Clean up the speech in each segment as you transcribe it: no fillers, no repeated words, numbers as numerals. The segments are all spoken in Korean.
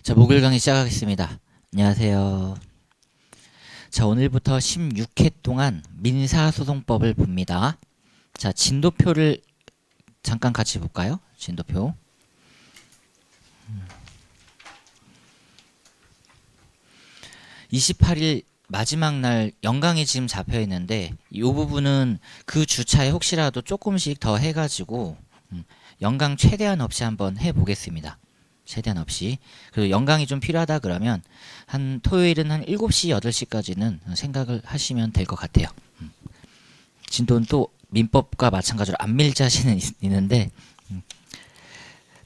자, 목요일 강의 시작하겠습니다. 안녕하세요. 자, 오늘부터 16회 동안 민사소송법을 봅니다. 자, 진도표를 잠깐 같이 볼까요? 진도표. 28일 마지막 날 영광이 지금 잡혀 있는데 이 부분은 그 주차에 혹시라도 조금씩 더 해가지고 영광 최대한 없이 한번 해보겠습니다. 최대한 없이. 그리고 영광이 좀 필요하다 그러면 한 토요일은 한 7시, 8시까지는 생각을 하시면 될 것 같아요. 진도는 또 민법과 마찬가지로 안 밀 자신은 있는데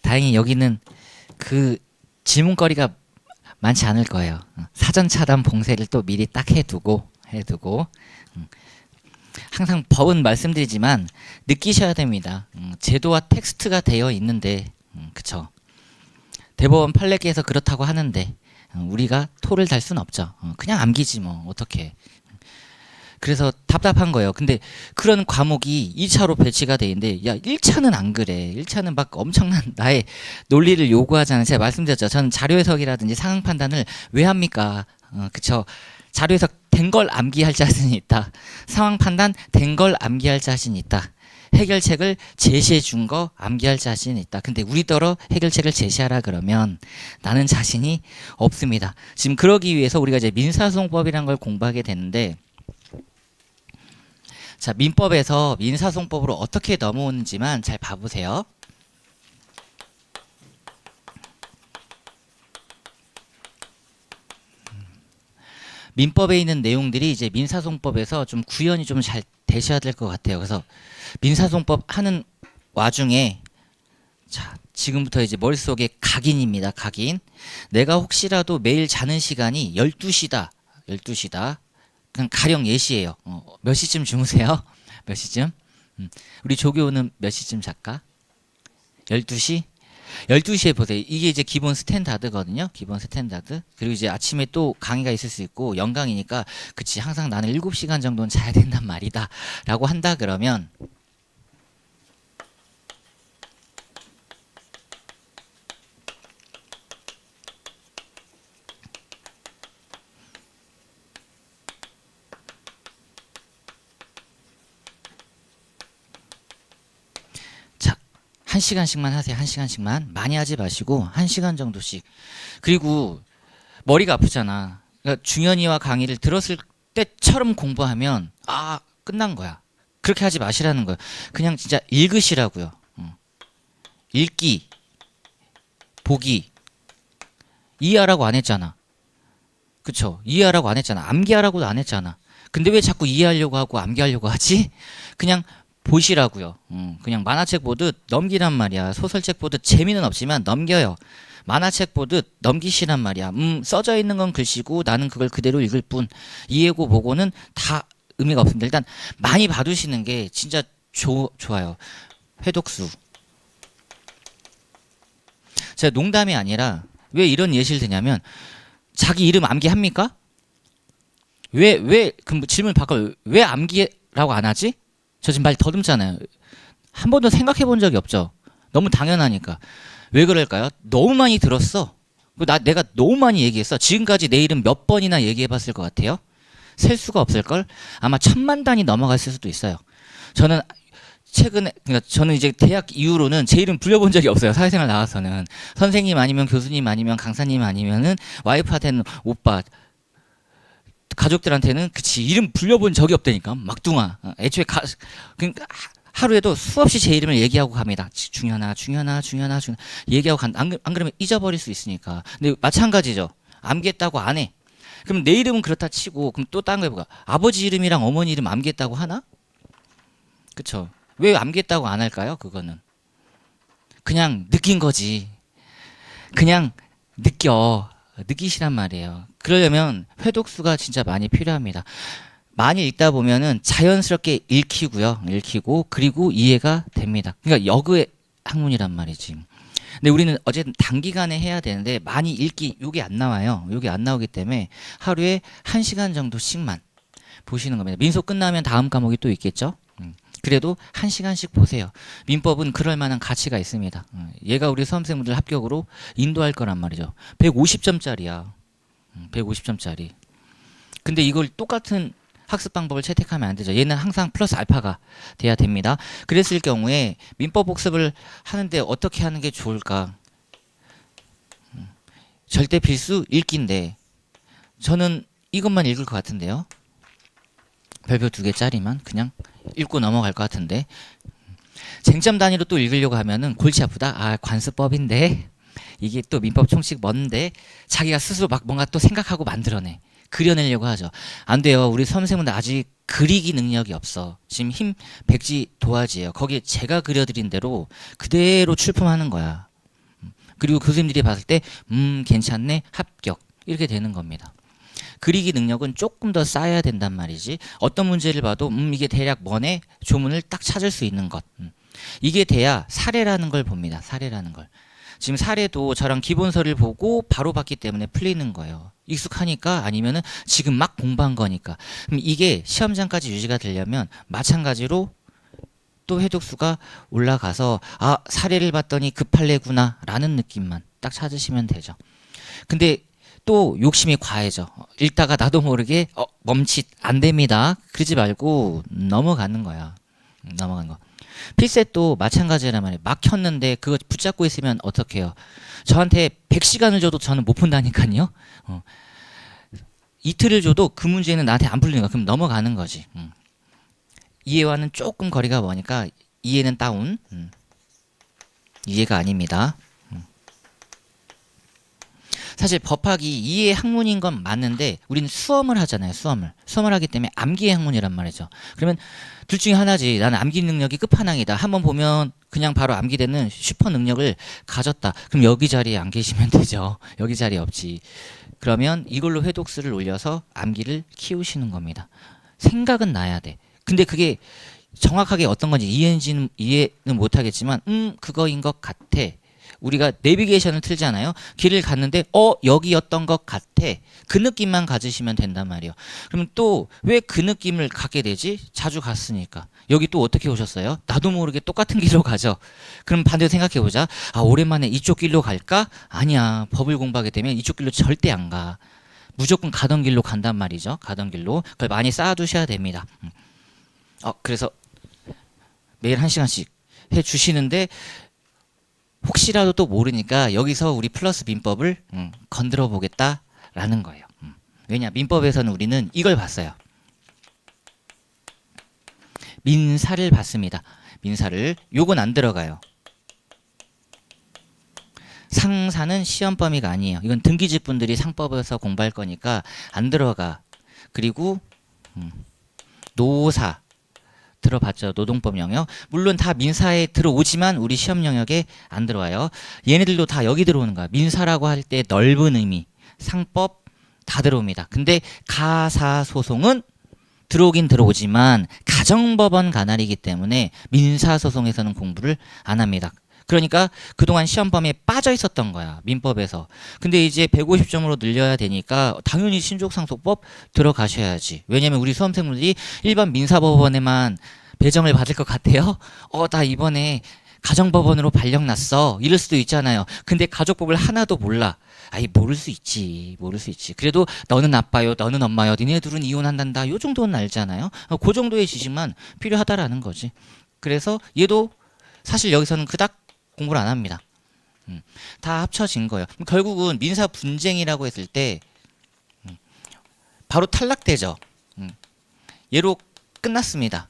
다행히 여기는 그 질문거리가 많지 않을 거예요. 사전 차단 봉쇄를 또 미리 딱 해두고 항상 법은 말씀드리지만 느끼셔야 됩니다. 제도와 텍스트가 되어 있는데 그쵸. 대법원 판례기에서 그렇다고 하는데 우리가 토를 달 수는 없죠. 그냥 암기지 뭐 어떻게. 그래서 답답한 거예요. 근데 그런 과목이 2차로 배치가 돼 있는데 야 1차는 안 그래. 1차는 막 엄청난 나의 논리를 요구하잖아요. 제가 말씀드렸죠. 저는 자료 해석이라든지 상황 판단을 왜 합니까? 그쵸. 자료 해석 된 걸 암기할 자신이 있다. 상황 판단 된 걸 암기할 자신이 있다. 해결책을 제시해 준 거 암기할 자신이 있다. 근데 우리더러 해결책을 제시하라 그러면 나는 자신이 없습니다. 지금 그러기 위해서 우리가 이제 민사소송법이라는 걸 공부하게 되는데 자, 민법에서 민사소송법으로 어떻게 넘어오는지만 잘 봐보세요. 민법에 있는 내용들이 이제 민사소송법에서 좀 구현이 좀 잘 되셔야 될 것 같아요. 그래서 민사소송법 하는 와중에 자, 지금부터 이제 머릿속에 각인입니다. 각인. 내가 혹시라도 매일 자는 시간이 12시다. 12시다. 그냥 가령 예시예요. 몇 시쯤 주무세요? 몇 시쯤? 우리 조교는 몇 시쯤 잘까? 12시? 12시에 보세요. 이게 이제 기본 스탠다드거든요. 기본 스탠다드. 그리고 이제 아침에 또 강의가 있을 수 있고 영강이니까 그치 항상 나는 7시간 정도는 자야 된단 말이다. 라고 한다 그러면 자, 1시간씩만 하세요. 1시간씩만. 많이 하지 마시고 1시간 정도씩. 그리고 머리가 아프잖아. 그러니까 중현이와 강의를 들었을 때처럼 공부하면 아 끝난 거야. 그렇게 하지 마시라는 거야. 그냥 진짜 읽으시라고요. 읽기, 보기. 이해하라고 안 했잖아. 그쵸? 이해하라고 안 했잖아. 암기하라고도 안 했잖아. 근데 왜 자꾸 이해하려고 하고 암기하려고 하지? 그냥 보시라고요. 그냥 만화책 보듯 넘기란 말이야. 소설책 보듯 재미는 없지만 넘겨요. 만화책 보듯 넘기시란 말이야. 써져 있는 건 글씨고 나는 그걸 그대로 읽을 뿐. 이해고 보고는 다 의미가 없습니다. 일단 많이 봐두시는 게 진짜 좋아요. 회독수. 제가 농담이 아니라 왜 이런 예시를 드냐면 자기 이름 암기합니까? 그럼 질문 바꿔. 왜 암기라고 안 하지? 저 지금 말 더듬잖아요. 한 번도 생각해 본 적이 없죠. 너무 당연하니까. 왜 그럴까요? 너무 많이 들었어. 내가 너무 많이 얘기했어. 지금까지 내 이름 몇 번이나 얘기해 봤을 것 같아요? 셀 수가 없을걸? 아마 1000만 단위 넘어갔을 수도 있어요. 저는 최근에, 그러니까 저는 이제 대학 이후로는 제 이름 불려본 적이 없어요. 사회생활 나와서는. 선생님 아니면 교수님 아니면 강사님 아니면은 와이프한테는 오빠, 가족들한테는 그치 이름 불려본 적이 없다니까 막둥아. 애초에 그러니까 하루에도 수없이 제 이름을 얘기하고 갑니다. 중현아 얘기하고 안 그러면 잊어버릴 수 있으니까. 근데 마찬가지죠. 암기했다고 안 해. 그럼 내 이름은 그렇다 치고 그럼 또 딴 거 해볼까? 아버지 이름이랑 어머니 이름 암기했다고 하나? 그쵸? 왜 암기했다고 안 할까요? 그거는 그냥 느낀 거지. 그냥 느끼시란 말이에요. 그러려면 회독수가 진짜 많이 필요합니다. 많이 읽다 보면은 자연스럽게 읽히고 그리고 이해가 됩니다. 그러니까 역의 학문이란 말이지. 근데 우리는 어쨌든 단기간에 해야 되는데 많이 읽기 요게 안 나와요. 요게 안 나오기 때문에 하루에 1시간 정도씩만 보시는 겁니다. 민소 끝나면 다음 과목이 또 있겠죠. 그래도 1시간씩 보세요. 민법은 그럴 만한 가치가 있습니다. 얘가 우리 수험생분들 합격으로 인도할 거란 말이죠. 150점짜리야. 150점짜리. 근데 이걸 똑같은 학습 방법을 채택하면 안 되죠. 얘는 항상 플러스 알파가 돼야 됩니다. 그랬을 경우에 민법 복습을 하는데 어떻게 하는 게 좋을까? 절대 필수 읽기인데 저는 이것만 읽을 것 같은데요. 별표 2개짜리만 그냥 읽고 넘어갈 것 같은데 쟁점 단위로 또 읽으려고 하면은 골치 아프다. 아, 관습법인데 이게 또 민법 총칙 뭔데 자기가 스스로 막 뭔가 또 생각하고 만들어내. 그려내려고 하죠. 안 돼요. 우리 수험생분들 아직 그리기 능력이 없어. 지금 힘 백지 도화지예요. 거기에 제가 그려드린 대로 그대로 출품하는 거야. 그리고 교수님들이 봤을 때 괜찮네. 합격. 이렇게 되는 겁니다. 그리기 능력은 조금 더 쌓아야 된단 말이지. 어떤 문제를 봐도 이게 대략 뭐네? 조문을 딱 찾을 수 있는 것. 이게 돼야 사례라는 걸 봅니다. 사례라는 걸. 지금 사례도 저랑 기본서를 보고 바로 봤기 때문에 풀리는 거예요. 익숙하니까 아니면은 지금 막 공부한 거니까. 그럼 이게 시험장까지 유지가 되려면 마찬가지로 또 회독수가 올라가서 아, 사례를 봤더니 급할래구나 라는 느낌만 딱 찾으시면 되죠. 근데 또 욕심이 과해져. 읽다가 나도 모르게 멈칫 안 됩니다. 그러지 말고 넘어가는 거야. 넘어가는 거. 필셋도 마찬가지란 말이에요. 막 켰는데 그거 붙잡고 있으면 어떡해요. 저한테 100시간을 줘도 저는 못 푼다니까요. 이틀을 줘도 그 문제는 나한테 안 풀리는 거야. 그럼 넘어가는 거지. 이해와는 조금 거리가 머니까 이해는 다운. 이해가 아닙니다. 사실 법학이 이해 학문인 건 맞는데 우리는 수험을 하잖아요. 수험을 하기 때문에 암기의 학문이란 말이죠. 그러면 둘 중에 하나지. 나는 암기 능력이 끝판왕이다. 한번 보면 그냥 바로 암기되는 슈퍼 능력을 가졌다. 그럼 여기 자리에 안 계시면 되죠. 여기 자리에 없지. 그러면 이걸로 회독수를 올려서 암기를 키우시는 겁니다. 생각은 나야 돼. 근데 그게 정확하게 어떤 건지 이해는 못하겠지만 그거인 것 같아. 우리가 내비게이션을 틀잖아요. 길을 갔는데 여기였던 것 같아. 그 느낌만 가지시면 된단 말이에요. 그럼 또 왜 그 느낌을 갖게 되지? 자주 갔으니까. 여기 또 어떻게 오셨어요? 나도 모르게 똑같은 길로 가죠. 그럼 반대로 생각해보자. 아, 오랜만에 이쪽 길로 갈까? 아니야. 법을 공부하게 되면 이쪽 길로 절대 안 가. 무조건 가던 길로 간단 말이죠. 가던 길로. 그걸 많이 쌓아두셔야 됩니다. 그래서 매일 1시간씩 해주시는데 혹시라도 또 모르니까 여기서 우리 플러스 민법을 건드려 보겠다라는 거예요. 왜냐? 민법에서는 우리는 이걸 봤어요. 민사를 봤습니다. 민사를. 요건 안 들어가요. 상사는 시험 범위가 아니에요. 이건 등기직 분들이 상법에서 공부할 거니까 안 들어가. 그리고 노사 들어봤죠. 노동법 영역. 물론 다 민사에 들어오지만 우리 시험 영역에 안 들어와요. 얘네들도 다 여기 들어오는 거야. 민사라고 할 때 넓은 의미, 상법 다 들어옵니다. 근데 가사소송은 들어오긴 들어오지만 가정법원 관할이기 때문에 민사소송에서는 공부를 안 합니다. 그러니까 그동안 시험 범위에 빠져 있었던 거야. 민법에서. 근데 이제 150점으로 늘려야 되니까 당연히 신족상속법 들어가셔야지. 왜냐면 우리 수험생분들이 일반 민사법원에만 배정을 받을 것 같아요. 나 이번에 가정법원으로 발령났어. 이럴 수도 있잖아요. 근데 가족법을 하나도 몰라. 아이, 모를 수 있지. 모를 수 있지. 그래도 너는 아빠요, 너는 엄마요, 니네 둘은 이혼한단다. 요 정도는 알잖아요. 그 정도의 지식만 필요하다라는 거지. 그래서 얘도 사실 여기서는 그닥 공부를 안 합니다. 다 합쳐진 거예요. 결국은 민사 분쟁이라고 했을 때 바로 탈락되죠. 얘로 끝났습니다.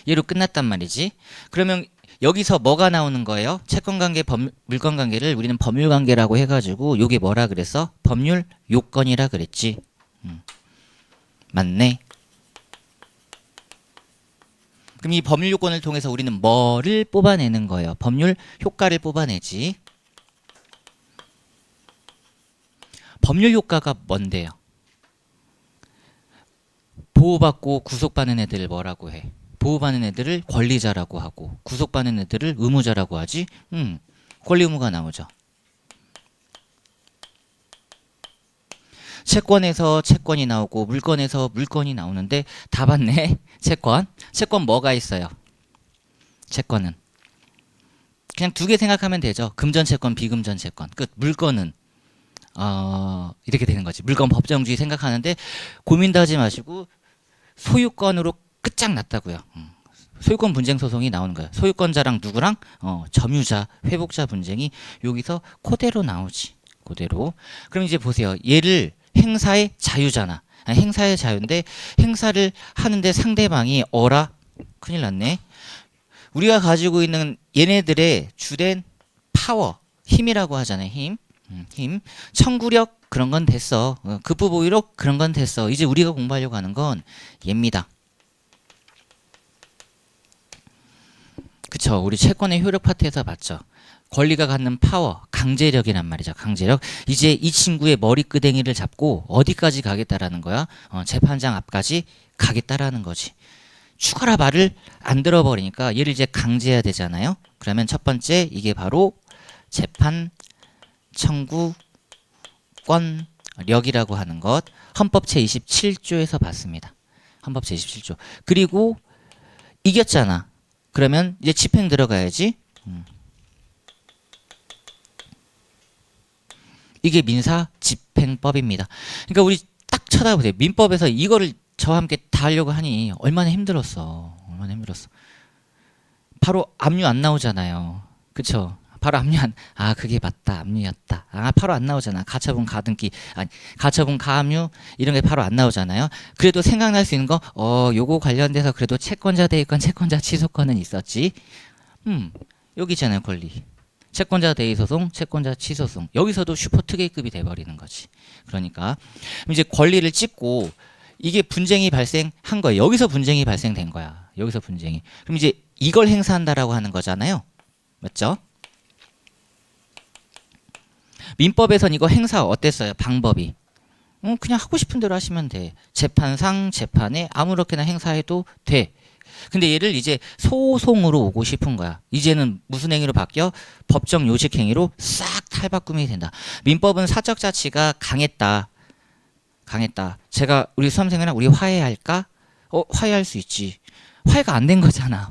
얘로 끝났단 말이지. 그러면 여기서 뭐가 나오는 거예요? 채권관계, 물권관계를 우리는 법률관계라고 해가지고 요게 뭐라 그랬어? 법률 요건이라 그랬지. 맞네. 그럼 이 법률 요건을 통해서 우리는 뭐를 뽑아내는 거예요? 법률 효과를 뽑아내지. 법률 효과가 뭔데요? 보호받고 구속받는 애들을 뭐라고 해? 보호받는 애들을 권리자라고 하고 구속받는 애들을 의무자라고 하지. 권리 의무가 나오죠. 채권에서 채권이 나오고 물건에서 물건이 나오는데 다 봤네. 채권. 채권 뭐가 있어요? 채권은 그냥 두 개 생각하면 되죠. 금전 채권, 비금전 채권. 끝. 물건은 이렇게 되는 거지. 물건 법정주의 생각하는데 고민도 하지 마시고 소유권으로 끝장났다고요. 소유권 분쟁 소송이 나오는 거예요. 소유권자랑 누구랑 점유자, 회복자 분쟁이 여기서 그대로 나오지. 그대로. 그럼 이제 보세요. 얘를 행사의 자유잖아. 행사의 자유인데 행사를 하는데 상대방이 어라? 큰일 났네. 우리가 가지고 있는 얘네들의 주된 파워, 힘이라고 하잖아요. 힘. 힘. 청구력 그런 건 됐어. 급부보위력 그런 건 됐어. 이제 우리가 공부하려고 하는 건 얘입니다. 그쵸. 우리 채권의 효력 파트에서 봤죠. 권리가 갖는 파워, 강제력이란 말이죠. 강제력. 이제 이 친구의 머리끄댕이를 잡고 어디까지 가겠다라는 거야? 재판장 앞까지 가겠다라는 거지. 추가라 말을 안 들어버리니까 얘를 이제 강제해야 되잖아요. 그러면 첫 번째 이게 바로 재판 청구권력이라고 하는 것. 헌법 제27조에서 봤습니다. 헌법 제27조. 그리고 이겼잖아. 그러면 이제 집행 들어가야지. 이게 민사 집행법입니다. 그러니까 우리 딱 쳐다보세요. 민법에서 이거를 저와 함께 다 하려고 하니 얼마나 힘들었어. 얼마나 힘들었어. 바로 압류 안 나오잖아요. 그쵸? 바로 압류 그게 맞다. 압류였다. 바로 안 나오잖아. 가처분 가등기. 아니, 가처분 가압류 이런 게 바로 안 나오잖아요. 그래도 생각날 수 있는 거 요거 관련돼서 그래도 채권자 대위권, 채권자 취소권은 있었지. 여기 있잖아요. 권리. 채권자 대위소송, 채권자 취소송. 여기서도 슈퍼 특혜급이 돼버리는 거지. 그러니까 이제 권리를 찍고 이게 분쟁이 발생한 거예요. 여기서 분쟁이 발생된 거야. 여기서 분쟁이. 그럼 이제 이걸 행사한다라고 하는 거잖아요. 맞죠? 민법에선 이거 행사 어땠어요? 방법이. 그냥 하고 싶은 대로 하시면 돼. 재판상 재판에 아무렇게나 행사해도 돼. 근데 얘를 이제 소송으로 오고 싶은 거야. 이제는 무슨 행위로 바뀌어? 법정 요직 행위로 싹 탈바꿈이 된다. 민법은 사적 자치가 강했다. 제가 우리 수험생이랑 우리 화해할까? 화해할 수 있지. 화해가 안 된 거잖아.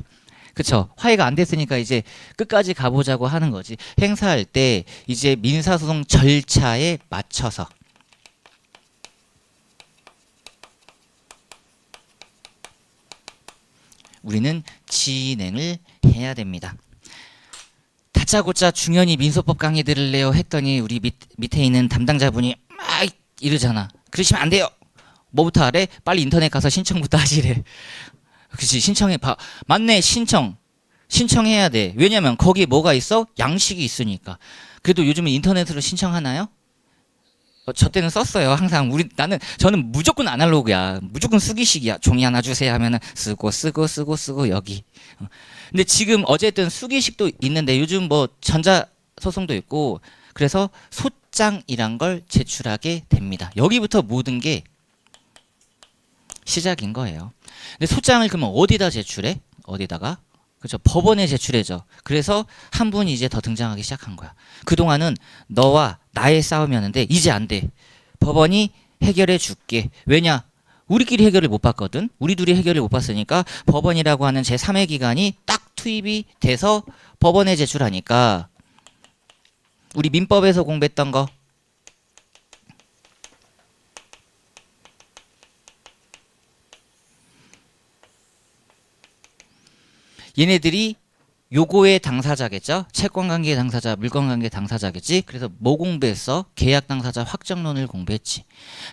그쵸? 화해가 안 됐으니까 이제 끝까지 가보자고 하는 거지. 행사할 때 이제 민사소송 절차에 맞춰서 우리는 진행을 해야 됩니다. 다짜고짜 중연히 민소법 강의 들을래요 했더니 우리 밑에 있는 담당자분이 막 이러잖아. 그러시면 안 돼요. 뭐부터 하래? 빨리 인터넷 가서 신청부터 하시래. 그치, 신청해. 맞네, 신청해야 돼. 왜냐면 거기에 뭐가 있어? 양식이 있으니까. 그래도 요즘은 인터넷으로 신청하나요? 저 때는 썼어요. 항상 저는 무조건 아날로그야. 무조건 수기식이야. 종이 하나 주세요 하면은 쓰고 여기. 근데 지금 어쨌든 수기식도 있는데 요즘 뭐 전자 소송도 있고 그래서 소장이란 걸 제출하게 됩니다. 여기부터 모든 게 시작인 거예요. 근데 소장을 그러면 어디다 제출해? 어디다가? 그렇죠. 법원에 제출해죠. 그래서 한 분이 이제 더 등장하기 시작한 거야. 그동안은 너와 나의 싸움이었는데 이제 안 돼. 법원이 해결해 줄게. 왜냐? 우리끼리 해결을 못 봤거든. 우리 둘이 해결을 못 봤으니까 법원이라고 하는 제3의 기관이 딱 투입이 돼서 법원에 제출하니까 우리 민법에서 공부했던 거 얘네들이 요거의 당사자겠죠. 채권관계의 당사자, 물건관계의 당사자겠지. 그래서 뭐 공부했어? 계약당사자 확정론을 공부했지.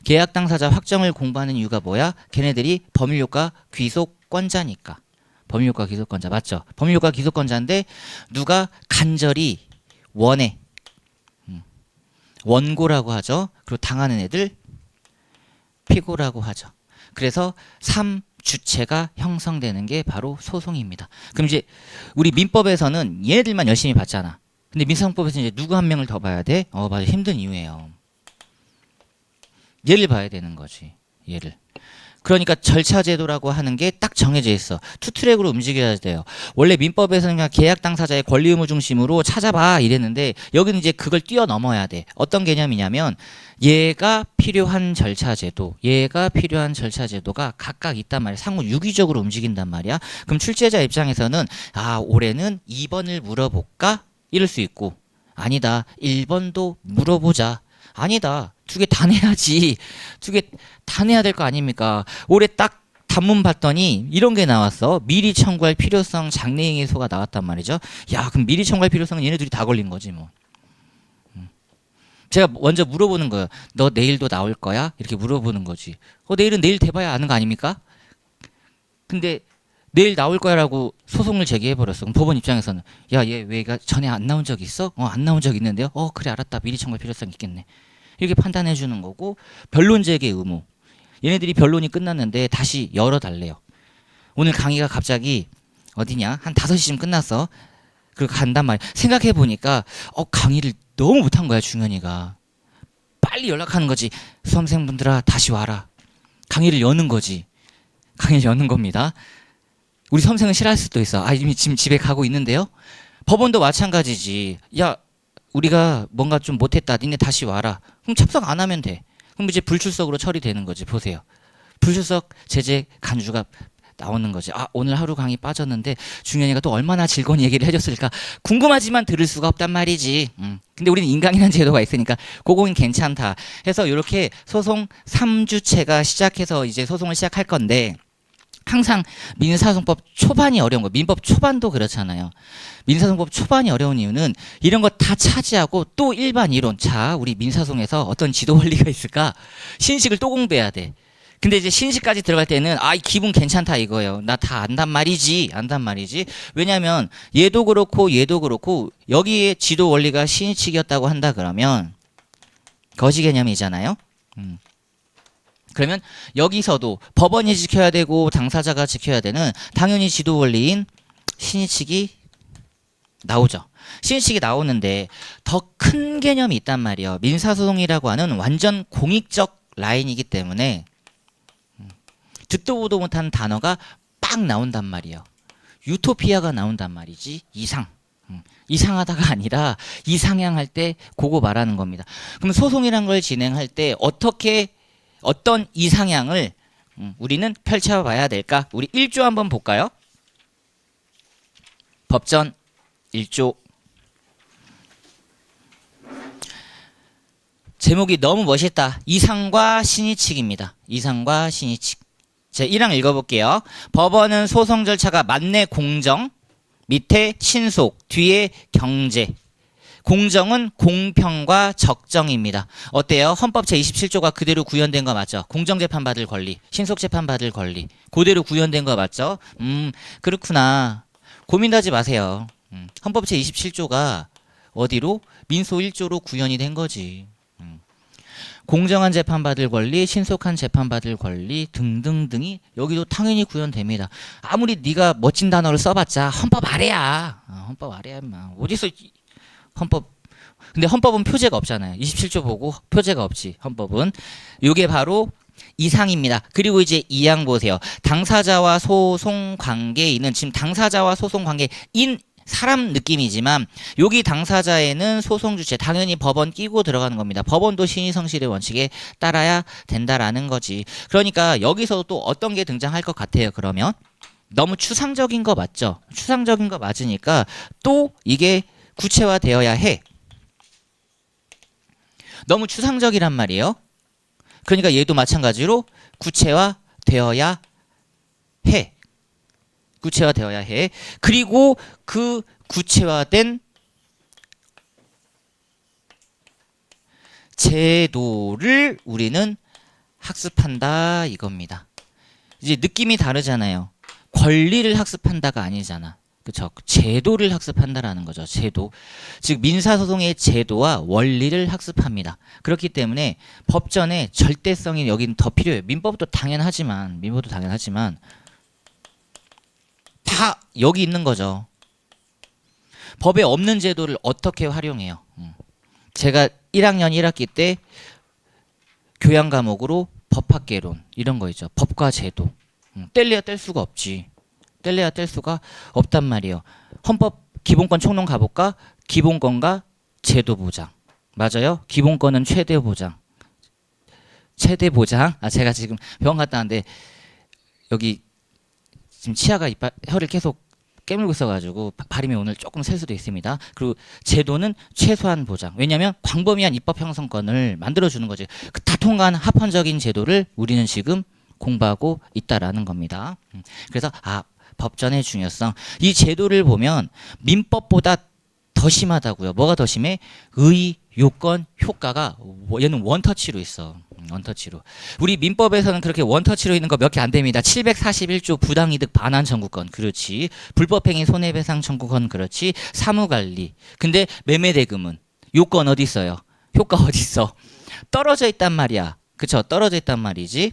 계약당사자 확정을 공부하는 이유가 뭐야? 걔네들이 법률효과 귀속권자니까. 법률효과 귀속권자 맞죠? 법률효과 귀속권자인데 누가 간절히 원해. 원고라고 하죠. 그리고 당하는 애들 피고라고 하죠. 그래서 3주체가 형성되는 게 바로 소송입니다. 그럼 이제 우리 민법에서는 얘네들만 열심히 봤잖아. 근데 민사법에서는 이제 누구 한 명을 더 봐야 돼? 맞아. 힘든 이유예요. 얘를 봐야 되는 거지. 얘를. 그러니까 절차 제도라고 하는 게 딱 정해져 있어. 투트랙으로 움직여야 돼요. 원래 민법에서는 그냥 계약 당사자의 권리 의무 중심으로 찾아봐 이랬는데 여기는 이제 그걸 뛰어넘어야 돼. 어떤 개념이냐면 얘가 필요한 절차 제도, 얘가 필요한 절차 제도가 각각 있단 말이야. 상호 유기적으로 움직인단 말이야. 그럼 출제자 입장에서는 아, 올해는 2번을 물어볼까? 이럴 수 있고 아니다. 1번도 물어보자. 아니다. 두 개 다 내야지. 두 개 다 내야 될 거 아닙니까? 올해 딱 단문 봤더니 이런 게 나왔어. 미리 청구할 필요성 장래행위소가 나왔단 말이죠. 야, 그럼 미리 청구할 필요성은 얘네들이 다 걸린 거지 뭐. 제가 먼저 물어보는 거예요. 너 내일도 나올 거야? 이렇게 물어보는 거지. 내일은 내일 돼봐야 아는 거 아닙니까? 근데 내일 나올 거야라고 소송을 제기해버렸어. 그럼 법원 입장에서는 야, 얘 왜가 전에 안 나온 적 있어? 안 나온 적 있는데요? 그래 알았다. 미리 청구할 필요성 있겠네. 이렇게 판단해 주는 거고 변론 제기 의무. 얘네들이 변론이 끝났는데 다시 열어달래요. 오늘 강의가 갑자기 어디냐? 한 5시쯤 끝났어. 그리고 간단 말이야. 생각해 보니까 강의를 너무 못한 거야 중현이가. 빨리 연락하는 거지. 수험생분들아 다시 와라. 강의를 여는 거지. 강의를 여는 겁니다. 우리 수험생은 싫어할 수도 있어. 이미 지금 집에 가고 있는데요. 법원도 마찬가지지. 야, 우리가 뭔가 좀 못했다. 니네 다시 와라. 그럼 chấp 석 안 하면 돼. 그럼 이제 불출석으로 처리되는 거지. 보세요. 불출석 제재 간주가 나오는 거지. 오늘 하루 강의 빠졌는데 중현이가 또 얼마나 즐거운 얘기를 해줬을까 궁금하지만 들을 수가 없단 말이지. 근데 우리는 인강이라는 제도가 있으니까 그거는 괜찮다 해서 이렇게 소송 3주체가 시작해서 이제 소송을 시작할 건데 항상 민사소송법 초반이 어려운 거. 민법 초반도 그렇잖아요. 민사소송법 초반이 어려운 이유는 이런 거 다 차지하고 또 일반 이론. 자, 우리 민사소송에서 어떤 지도 원리가 있을까? 신식을 또 공부해야 돼. 근데 이제 신식까지 들어갈 때는 이 기분 괜찮다 이거예요. 나 다 안단 말이지. 왜냐면 얘도 그렇고 여기에 지도 원리가 신식이었다고 한다 그러면 거시 개념이잖아요. 그러면 여기서도 법원이 지켜야 되고 당사자가 지켜야 되는 당연히 지도 원리인 신의칙이 나오죠. 신의칙이 나오는데 더 큰 개념이 있단 말이에요. 민사소송이라고 하는 완전 공익적 라인이기 때문에 듣도 보도 못한 단어가 빡 나온단 말이에요. 유토피아가 나온단 말이지. 이상하다가 아니라 이상향할 때 그거 말하는 겁니다. 그럼 소송이란 걸 진행할 때 어떤 이상향을 우리는 펼쳐봐야 될까? 우리 1조 한번 볼까요? 법전 1조. 제목이 너무 멋있다. 이상과 신의칙입니다. 이상과 신의칙. 제 1항 읽어볼게요. 법원은 소송 절차가 만내 공정, 밑에 신속, 뒤에 경제. 공정은 공평과 적정입니다. 어때요? 헌법 제27조가 그대로 구현된 거 맞죠? 공정재판 받을 권리, 신속재판 받을 권리. 그대로 구현된 거 맞죠? 그렇구나. 고민하지 마세요. 헌법 제27조가 어디로? 민소 1조로 구현이 된 거지. 공정한 재판 받을 권리, 신속한 재판 받을 권리 등등등이 여기도 당연히 구현됩니다. 아무리 네가 멋진 단어를 써봤자 헌법 아래야. 헌법 아래야 임마. 어디서 헌법. 근데 헌법은 표제가 없잖아요. 27조 보고 표제가 없지. 헌법은. 이게 바로 이상입니다. 그리고 이제 2항 보세요. 당사자와 소송 관계인은 지금 당사자와 소송 관계인 사람 느낌이지만 여기 당사자에는 소송 주체 당연히 법원 끼고 들어가는 겁니다. 법원도 신의성실의 원칙에 따라야 된다라는 거지. 그러니까 여기서도 또 어떤 게 등장할 것 같아요. 그러면 너무 추상적인 거 맞죠? 추상적인 거 맞으니까 또 이게 구체화되어야 해. 너무 추상적이란 말이에요. 그러니까 얘도 마찬가지로 구체화되어야 해. 구체화되어야 해. 그리고 그 구체화된 제도를 우리는 학습한다 이겁니다. 이제 느낌이 다르잖아요. 권리를 학습한다가 아니잖아. 그렇죠? 제도를 학습한다라는 거죠. 제도. 즉 민사소송의 제도와 원리를 학습합니다. 그렇기 때문에 법전에 절대성이 여기는 더 필요해요. 민법도 당연하지만 다 여기 있는 거죠. 법에 없는 제도를 어떻게 활용해요? 제가 1학년 1학기 때 교양 과목으로 법학개론 이런 거 있죠. 법과 제도. 뗄래야 뗄 수가 없지. 뗄래야 뗄 수가 없단 말이에요. 헌법 기본권 총론 가볼까? 기본권과 제도 보장. 맞아요? 기본권은 최대 보장. 최대 보장. 제가 지금 병원 갔다 왔는데 여기 지금 치아가 혀를 계속 깨물고 있어가지고 발음이 오늘 조금 셀 수도 있습니다. 그리고 제도는 최소한 보장. 왜냐하면 광범위한 입법 형성권을 만들어주는 거지. 다 통과한 합헌적인 제도를 우리는 지금 공부하고 있다라는 겁니다. 그래서 법전의 중요성. 이 제도를 보면 민법보다 더 심하다고요. 뭐가 더 심해? 의, 요건, 효과가 얘는 원터치로 있어. 원터치로. 우리 민법에서는 그렇게 원터치로 있는 거 몇 개 안 됩니다. 741조 부당이득 반환 청구권. 그렇지. 불법행위 손해배상 청구권. 그렇지. 사무관리. 근데 매매대금은 요건 어디 있어요? 효과 어디 있어? 떨어져 있단 말이야. 그쵸? 떨어져 있단 말이지.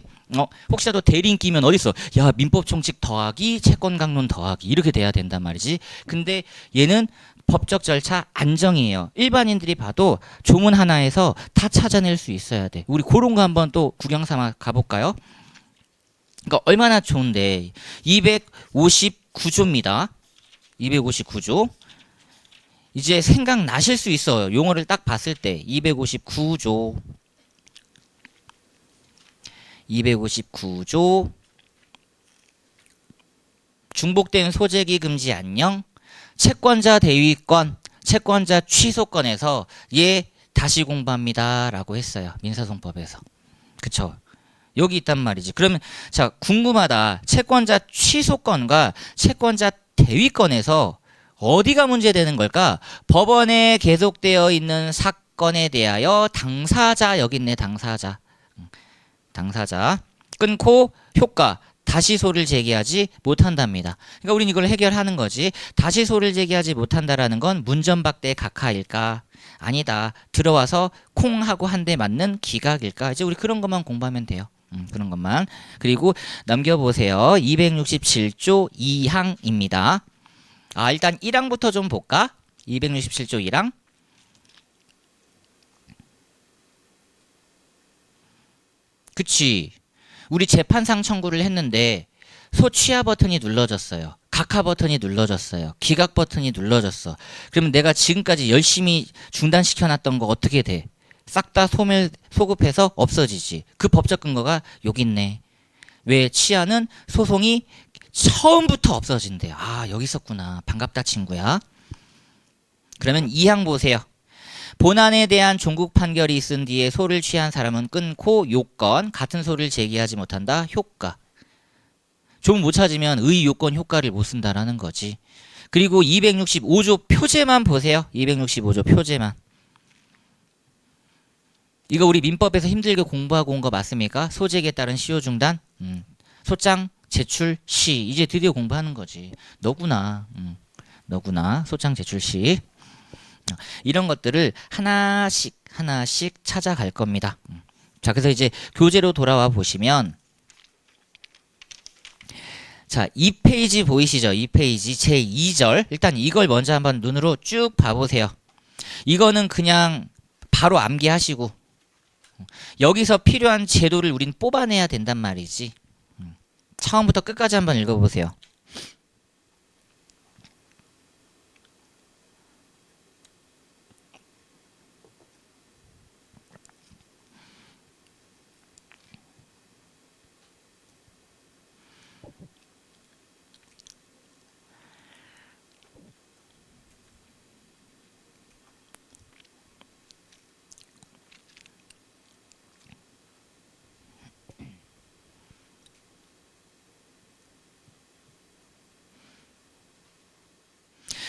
혹시라도 대리인 끼면 어디 있어? 야, 민법 총칙 더하기 채권 강론 더하기 이렇게 돼야 된단 말이지. 근데 얘는 법적 절차 안정이에요. 일반인들이 봐도 조문 하나에서 다 찾아낼 수 있어야 돼. 우리 그런 거 한번 또 구경 삼아 가볼까요? 그러니까 얼마나 좋은데 259조입니다. 259조. 이제 생각나실 수 있어요. 용어를 딱 봤을 때 259조. 259조. 중복된 소재기 금지 안녕. 채권자 대위권, 채권자 취소권에서 얘 다시 공부합니다 라고 했어요. 민사소송법에서. 그쵸? 여기 있단 말이지. 그러면 자, 궁금하다. 채권자 취소권과 채권자 대위권에서 어디가 문제되는 걸까? 법원에 계속되어 있는 사건에 대하여 당사자, 여기 있네. 당사자 끊고 효과 다시 소를 제기하지 못한답니다. 그러니까 우리는 이걸 해결하는 거지. 다시 소를 제기하지 못한다라는 건 문전박대 각하일까? 아니다. 들어와서 콩 하고 한 대 맞는 기각일까? 이제 우리 그런 것만 공부하면 돼요. 그런 것만. 그리고 넘겨보세요. 267조 2항입니다. 일단 1항부터 좀 볼까? 267조 1항. 그치. 우리 재판상 청구를 했는데 소취하 버튼이 눌러졌어요. 각하 버튼이 눌러졌어요. 기각 버튼이 눌러졌어. 그러면 내가 지금까지 열심히 중단시켜놨던 거 어떻게 돼? 싹 다 소급해서 없어지지. 그 법적 근거가 여기 있네. 왜? 취하는 소송이 처음부터 없어진대요. 여기 있었구나. 반갑다 친구야. 그러면 2항 보세요. 본안에 대한 종국 판결이 있은 뒤에 소를 취한 사람은 끊고 요건 같은 소를 제기하지 못한다. 효과. 좀 못 찾으면 의, 요건, 효과를 못 쓴다라는 거지. 그리고 265조 표제만 보세요. 265조 표제만. 이거 우리 민법에서 힘들게 공부하고 온 거 맞습니까? 소재기에 따른 시효 중단. 소장 제출 시. 이제 드디어 공부하는 거지. 너구나. 너구나. 소장 제출 시. 이런 것들을 하나씩 찾아갈 겁니다. 자, 그래서 이제 교재로 돌아와 보시면 자, 2페이지 보이시죠? 2페이지 제2절. 일단 이걸 먼저 한번 눈으로 쭉 봐보세요. 이거는 그냥 바로 암기하시고 여기서 필요한 제도를 우린 뽑아내야 된단 말이지. 처음부터 끝까지 한번 읽어보세요.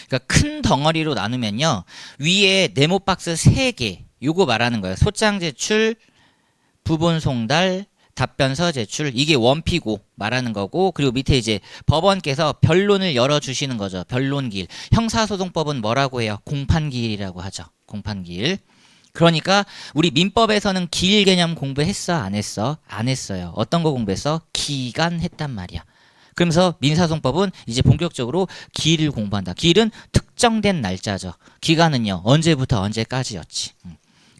그러니까 큰 덩어리로 나누면요. 위에 네모 박스 3개. 요거 말하는 거예요. 소장 제출, 부본 송달, 답변서 제출. 이게 원피고 말하는 거고. 그리고 밑에 이제 법원께서 변론을 열어주시는 거죠. 변론기일. 형사소송법은 뭐라고 해요? 공판기일이라고 하죠. 공판기일. 그러니까 우리 민법에서는 기일 개념 공부했어? 안 했어? 안 했어요. 어떤 거 공부했어? 기간 했단 말이야. 그러면서 민사소송법은 이제 본격적으로 기일을 공부한다. 기일은 특정된 날짜죠. 기간은요. 언제부터 언제까지였지.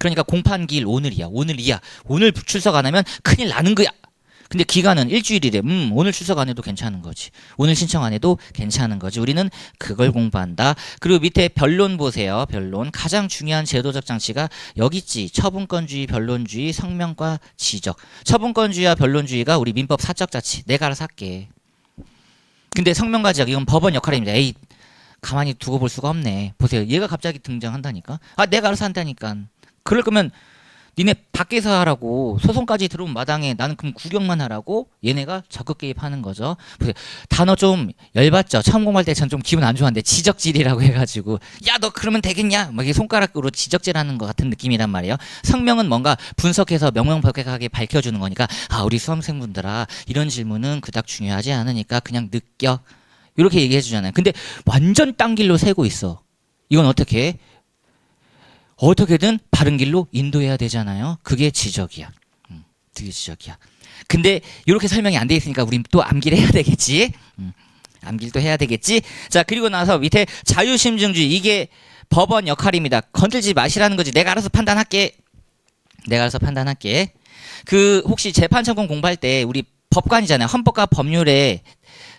그러니까 공판기일 오늘이야. 오늘 출석 안 하면 큰일 나는 거야. 근데 기간은 일주일이래. 오늘 출석 안 해도 괜찮은 거지. 오늘 신청 안 해도 괜찮은 거지. 우리는 그걸 공부한다. 그리고 밑에 변론 보세요. 변론. 가장 중요한 제도적 장치가 여기 있지. 처분권주의, 변론주의, 성명과 지적. 처분권주의와 변론주의가 우리 민법 사적 자치. 내가 알아서 할게. 근데 성명과 지적 이건 법원 역할입니다. 에이, 가만히 두고 볼 수가 없네. 보세요. 얘가 갑자기 등장한다니까. 아, 내가 알아서 한다니까. 그럴 거면 니네 밖에서 하라고. 소송까지 들어온 마당에 나는 그럼 구경만 하라고. 얘네가 적극 개입하는 거죠. 보세요. 단어 좀 열받죠. 처음 공부할 때 전 좀 기분 안 좋았는데 지적질이라고 해가지고 야 너 그러면 되겠냐 막 이게 손가락으로 지적질하는 것 같은 느낌이란 말이에요. 성명은 뭔가 분석해서 명명백백하게 밝혀주는 거니까 아 우리 수험생분들아 이런 질문은 그닥 중요하지 않으니까 그냥 느껴 이렇게 얘기해 주잖아요. 근데 완전 딴 길로 새고 있어. 이건 어떻게 해? 어떻게든 바른 길로 인도해야 되잖아요. 그게 지적이야. 그게 지적이야. 근데 이렇게 설명이 안 돼 있으니까 우린 또 암기를 해야 되겠지. 암기를 또 해야 되겠지. 자 그리고 나서 밑에 자유심증주의 이게 법원 역할입니다. 건들지 마시라는 거지. 내가 알아서 판단할게. 그 혹시 재판청구 공부할 때 우리 법관이잖아요. 헌법과 법률에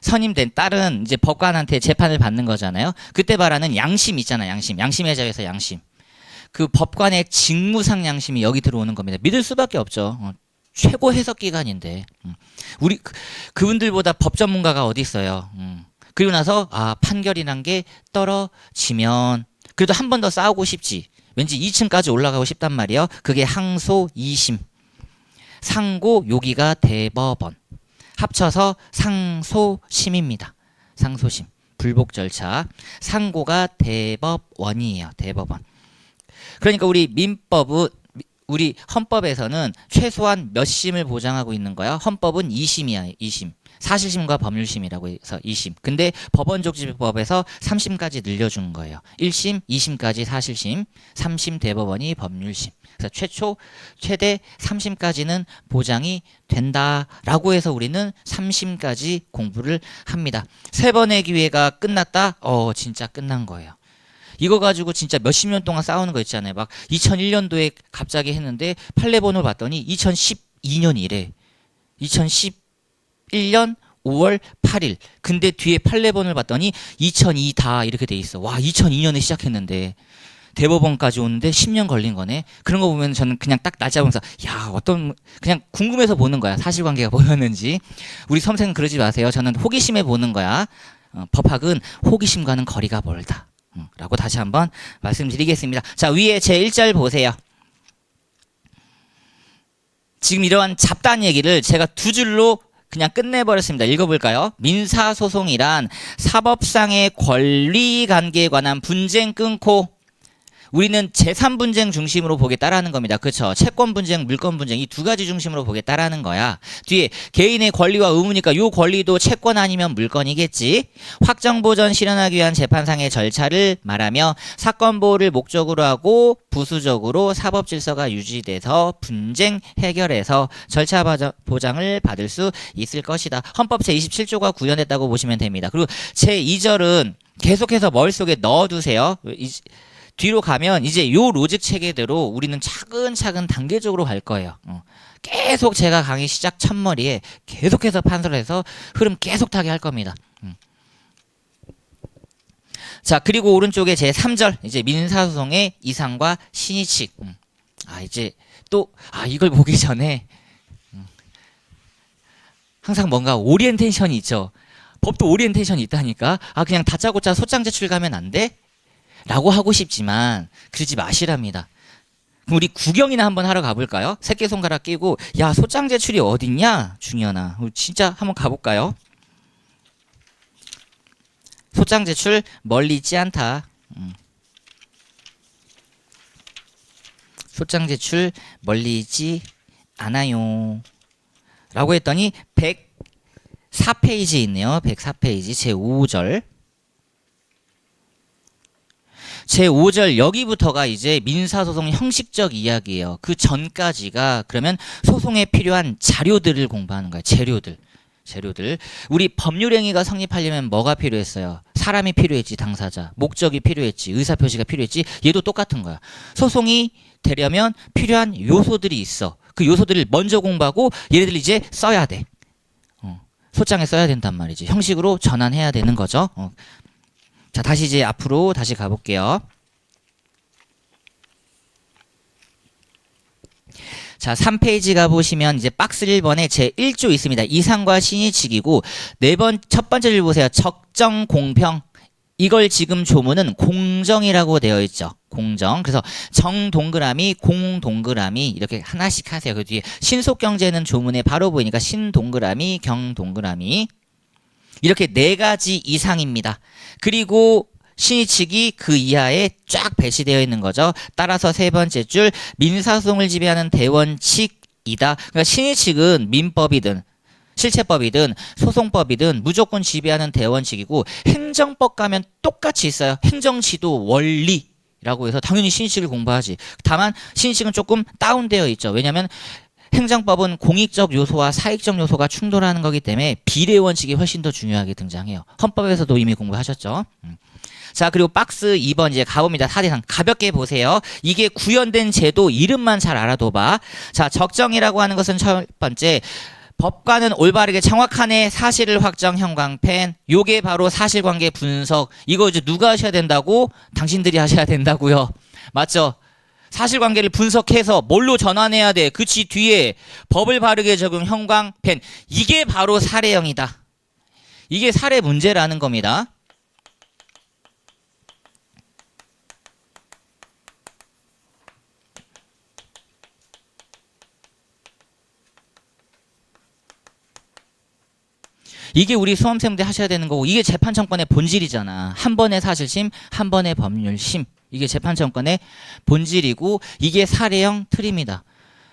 선임된 딸은 이제 법관한테 재판을 받는 거잖아요. 그때 말하는 양심 있잖아요. 양심의 자유에서 양심. 그 법관의 직무상 양심이 여기 들어오는 겁니다. 믿을 수밖에 없죠. 최고 해석 기관인데 우리 그분들보다 법 전문가가 어디 있어요. 그리고 나서 아 판결이란 게 떨어지면 그래도 한 번 더 싸우고 싶지. 왠지 2층까지 올라가고 싶단 말이에요. 그게 항소 2심. 상고 여기가 대법원. 합쳐서 상소심입니다. 상소심. 불복 절차. 상고가 대법원이에요. 대법원. 그러니까 우리 민법은 우리 헌법에서는 최소한 몇 심을 보장하고 있는 거야? 헌법은 2심이야. 2심. 사실심과 법률심이라고 해서 2심. 근데 법원족지법에서 3심까지 늘려준 거예요. 1심, 2심까지 사실심, 3심 대법원이 법률심. 그래서 최대 3심까지는 보장이 된다라고 해서 우리는 3심까지 공부를 합니다. 3번의 기회가 끝났다? 진짜 끝난 거예요. 이거 가지고 진짜 몇십 년 동안 싸우는 거 있잖아요. 막 2001년도에 갑자기 했는데 판례번호 봤더니 2012년이래. 2011년 5월 8일. 근데 뒤에 판례번호를 봤더니 2002다 이렇게 돼 있어. 와 2002년에 시작했는데 대법원까지 오는데 10년 걸린 거네. 그런 거 보면 저는 그냥 딱 날짜 보면서 야 그냥 궁금해서 보는 거야. 사실관계가 보였는지. 우리 선생은 그러지 마세요. 저는 호기심에 보는 거야. 법학은 호기심과는 거리가 멀다. 라고 다시 한번 말씀드리겠습니다. 자 위에 제 1절 보세요. 지금 이러한 잡다한 얘기를 제가 2줄로 그냥 끝내버렸습니다. 읽어볼까요? 민사소송이란 사법상의 권리관계에 관한 분쟁 끊고 우리는 제3분쟁 중심으로 보겠다라는 겁니다. 그렇죠? 채권분쟁, 물권분쟁 이 2가지 중심으로 보겠다라는 거야. 뒤에 개인의 권리와 의무니까 이 권리도 채권 아니면 물권이겠지. 확정보전 실현하기 위한 재판상의 절차를 말하며 사건보호를 목적으로 하고 부수적으로 사법질서가 유지돼서 분쟁 해결해서 절차 보장을 받을 수 있을 것이다. 헌법 제27조가 구현했다고 보시면 됩니다. 그리고 제2절은 계속해서 머릿속에 넣어두세요. 뒤로 가면 이제 요 로직 체계대로 우리는 차근차근 단계적으로 갈 거예요. 계속 제가 강의 시작 첫머리에 계속해서 판서해서 흐름 계속 타게 할 겁니다. 자 그리고 오른쪽에 제 3절 이제 민사소송의 이상과 신의칙. 이제 또 이걸 보기 전에 항상 뭔가 오리엔테이션이 있죠. 법도 오리엔테이션이 있다니까. 그냥 다짜고짜 소장 제출 가면 안 돼? 라고 하고 싶지만 그러지 마시랍니다. 그럼 우리 구경이나 한번 하러 가볼까요? 새끼손가락 끼고 야 소장 제출이 어딨냐 중현아. 진짜 한번 가볼까요? 소장 제출 멀리 있지 않다. 소장 제출 멀리 있지 않아요 라고 했더니 104페이지 있네요. 104페이지 제5절 제5절 여기부터가 이제 민사소송 형식적 이야기예요. 그 전까지가 그러면 소송에 필요한 자료들을 공부하는 거예요. 재료들. 우리 법률행위가 성립하려면 뭐가 필요했어요? 사람이 필요했지, 당사자. 목적이 필요했지, 의사표시가 필요했지. 얘도 똑같은 거야. 소송이 되려면 필요한 요소들이 있어. 그 요소들을 먼저 공부하고 얘네들 이제 써야 돼. 소장에 써야 된단 말이지. 형식으로 전환해야 되는 거죠. 자, 다시 이제 앞으로 다시 가볼게요. 자, 3페이지 가보시면 이제 박스 1번에 제 1조 있습니다. 이상과 신의칙이고 첫 번째 줄 보세요. 적정, 공평. 이걸 지금 조문은 공정이라고 되어 있죠. 공정. 그래서 정 동그라미, 공 동그라미 이렇게 하나씩 하세요. 그 뒤에 신속경제는 조문에 바로 보이니까 신 동그라미, 경 동그라미. 이렇게 4가지 이상입니다. 그리고 신의칙이 그 이하에 쫙 배치되어 있는 거죠. 따라서 세 번째 줄 민사소송을 지배하는 대원칙이다. 그러니까 신의칙은 민법이든 실체법이든 소송법이든 무조건 지배하는 대원칙이고 행정법 가면 똑같이 있어요. 행정지도 원리라고 해서 당연히 신의칙을 공부하지. 다만 신의칙은 조금 다운되어 있죠. 왜냐하면 행정법은 공익적 요소와 사익적 요소가 충돌하는 거기 때문에 비례원칙이 훨씬 더 중요하게 등장해요. 헌법에서도 이미 공부하셨죠. 자, 그리고 박스 2번 이제 가봅니다. 사대상 가볍게 보세요. 이게 구현된 제도 이름만 잘 알아둬봐. 자, 적정이라고 하는 것은 첫 번째 법과는 올바르게 정확하네 사실을 확정 형광펜. 요게 바로 사실관계 분석. 이거 이제 누가 하셔야 된다고? 당신들이 하셔야 된다고요. 맞죠? 사실관계를 분석해서 뭘로 전환해야 돼? 그치, 뒤에 법을 바르게 적용 형광펜. 이게 바로 사례형이다. 이게 사례 문제라는 겁니다. 이게 우리 수험생들 하셔야 되는 거고 이게 재판청권의 본질이잖아. 한 번의 사실심, 한 번의 법률심. 이게 재판청권의 본질이고 이게 사례형 틀입니다.